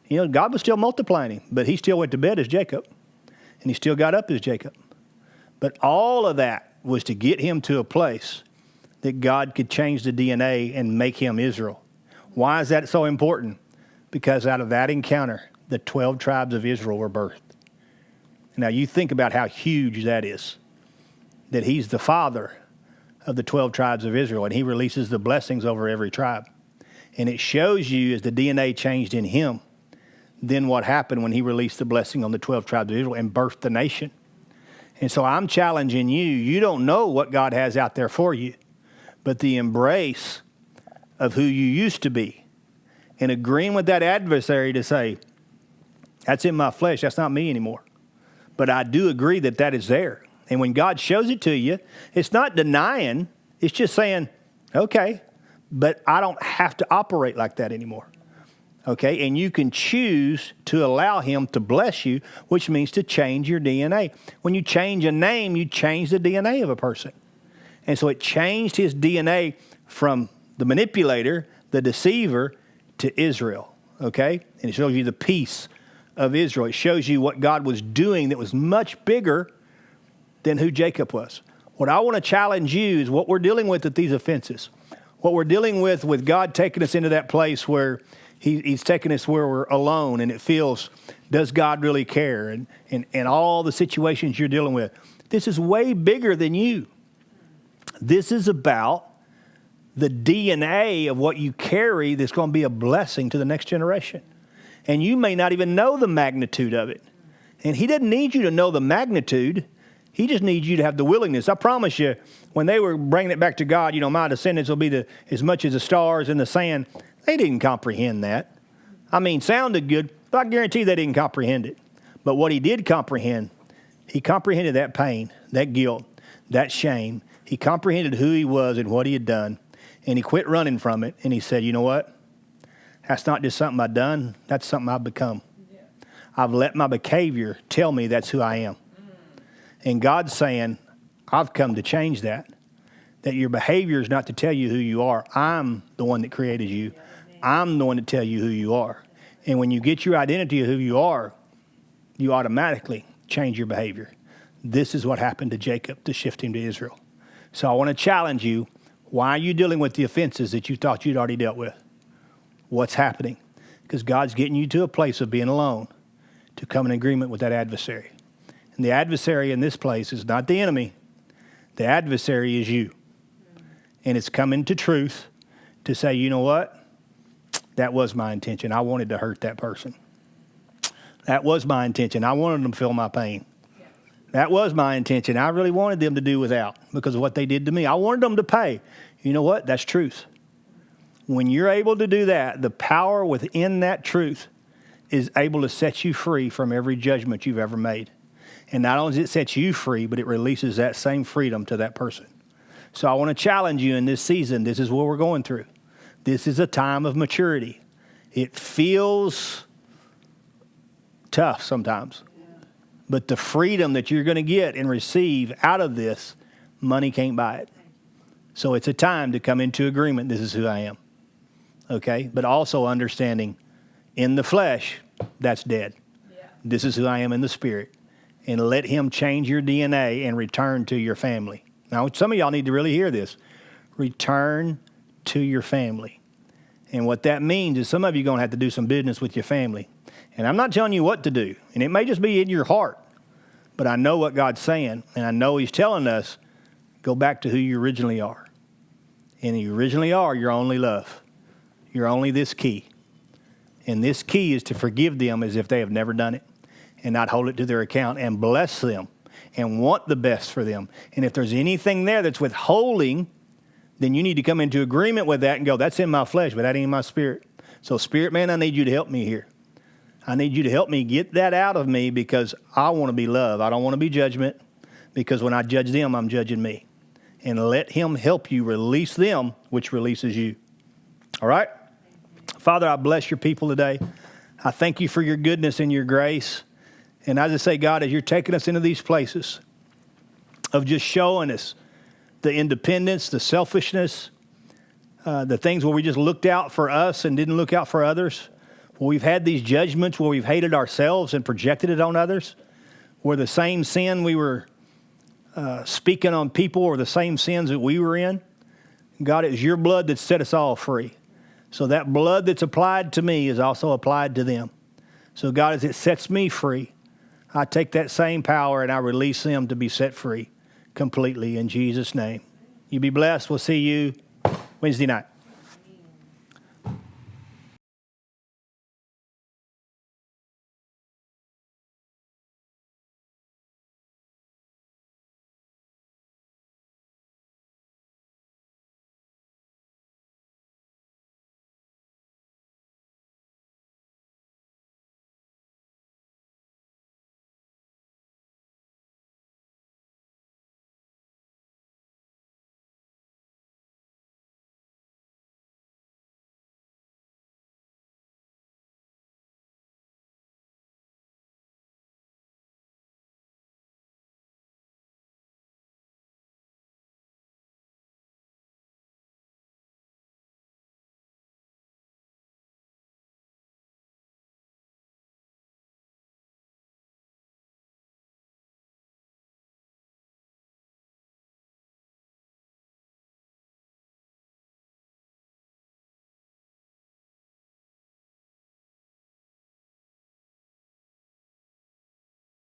Speaker 1: him. God was still multiplying him, but he still went to bed as Jacob, and he still got up as Jacob. But all of that was to get him to a place that God could change the DNA and make him Israel. Why is that so important? Because out of that encounter, the 12 tribes of Israel were birthed. Now you think about how huge that is, that he's the father of the 12 tribes of Israel, and he releases the blessings over every tribe. And it shows you as the DNA changed in him, then what happened when he released the blessing on the 12 tribes of Israel and birthed the nation. And so I'm challenging you. You don't know what God has out there for you, but the embrace of who you used to be and agreeing with that adversary to say, that's in my flesh, that's not me anymore. But I do agree that that is there. And when God shows it to you, it's not denying, it's just saying, okay, but I don't have to operate like that anymore. Okay, and you can choose to allow him to bless you, which means to change your DNA. When you change a name, you change the DNA of a person. And so it changed his DNA from the manipulator, the deceiver, to Israel. Okay, and it shows you the peace of Israel. It shows you what God was doing that was much bigger than who Jacob was. What I want to challenge you is what we're dealing with at these offenses. What we're dealing with God taking us into that place where He's taking us where we're alone, and it feels, does God really care? And all the situations you're dealing with. This is way bigger than you. This is about the DNA of what you carry that's going to be a blessing to the next generation. And you may not even know the magnitude of it. And he doesn't need you to know the magnitude. He just needs you to have the willingness. I promise you, when they were bringing it back to God, my descendants will be as much as the stars in the sand. They didn't comprehend that. Sounded good, but I guarantee they didn't comprehend it. But what he did comprehend, he comprehended that pain, that guilt, that shame. He comprehended who he was and what he had done. And he quit running from it. And he said, you know what? That's not just something I've done. That's something I've become. Yeah. I've let my behavior tell me that's who I am. And God's saying, I've come to change that. That your behavior is not to tell you who you are. I'm the one that created you. I'm the one to tell you who you are. And when you get your identity of who you are, you automatically change your behavior. This is what happened to Jacob to shift him to Israel. So I want to challenge you. Why are you dealing with the offenses that you thought you'd already dealt with? What's happening? Because God's getting you to a place of being alone to come in agreement with that adversary. And the adversary in this place is not the enemy. The adversary is you. And it's coming to truth to say, you know what? That was my intention. I wanted to hurt that person. That was my intention. I wanted them to feel my pain. That was my intention. I really wanted them to do without because of what they did to me. I wanted them to pay. You know what? That's truth. When you're able to do that, the power within that truth is able to set you free from every judgment you've ever made. And not only does it set you free, but it releases that same freedom to that person. So I want to challenge you in this season. This is what we're going through. This is a time of maturity. It feels tough sometimes. But the freedom that you're going to get and receive out of this, money can't buy it. So it's a time to come into agreement. This is who I am. Okay? But also understanding in the flesh, that's dead. Yeah. This is who I am in the spirit. And let him change your DNA and return to your family. Now, some of y'all need to really hear this. Return to your family. And what that means is some of you are going to have to do some business with your family. And I'm not telling you what to do. And it may just be in your heart. But I know what God's saying. And I know he's telling us, go back to who you originally are. And you originally are your only love. You're only this key. And this key is to forgive them as if they have never done it. And not hold it to their account and bless them. And want the best for them. And if there's anything there that's withholding, then you need to come into agreement with that and go, that's in my flesh, but that ain't in my spirit. So spirit man, I need you to help me here. I need you to help me get that out of me because I want to be love. I don't want to be judgment because when I judge them, I'm judging me. And let him help you release them, which releases you. All right? Father, I bless your people today. I thank you for your goodness and your grace. And I just say, God, as you're taking us into these places of just showing us the independence, the selfishness, the things where we just looked out for us and didn't look out for others, where we've had these judgments where we've hated ourselves and projected it on others, where the same sin we were speaking on people or the same sins that we were in. God, it's your blood that set us all free. So that blood that's applied to me is also applied to them. So God, as it sets me free, I take that same power and I release them to be set free completely in Jesus' name. You be blessed. We'll see you Wednesday night.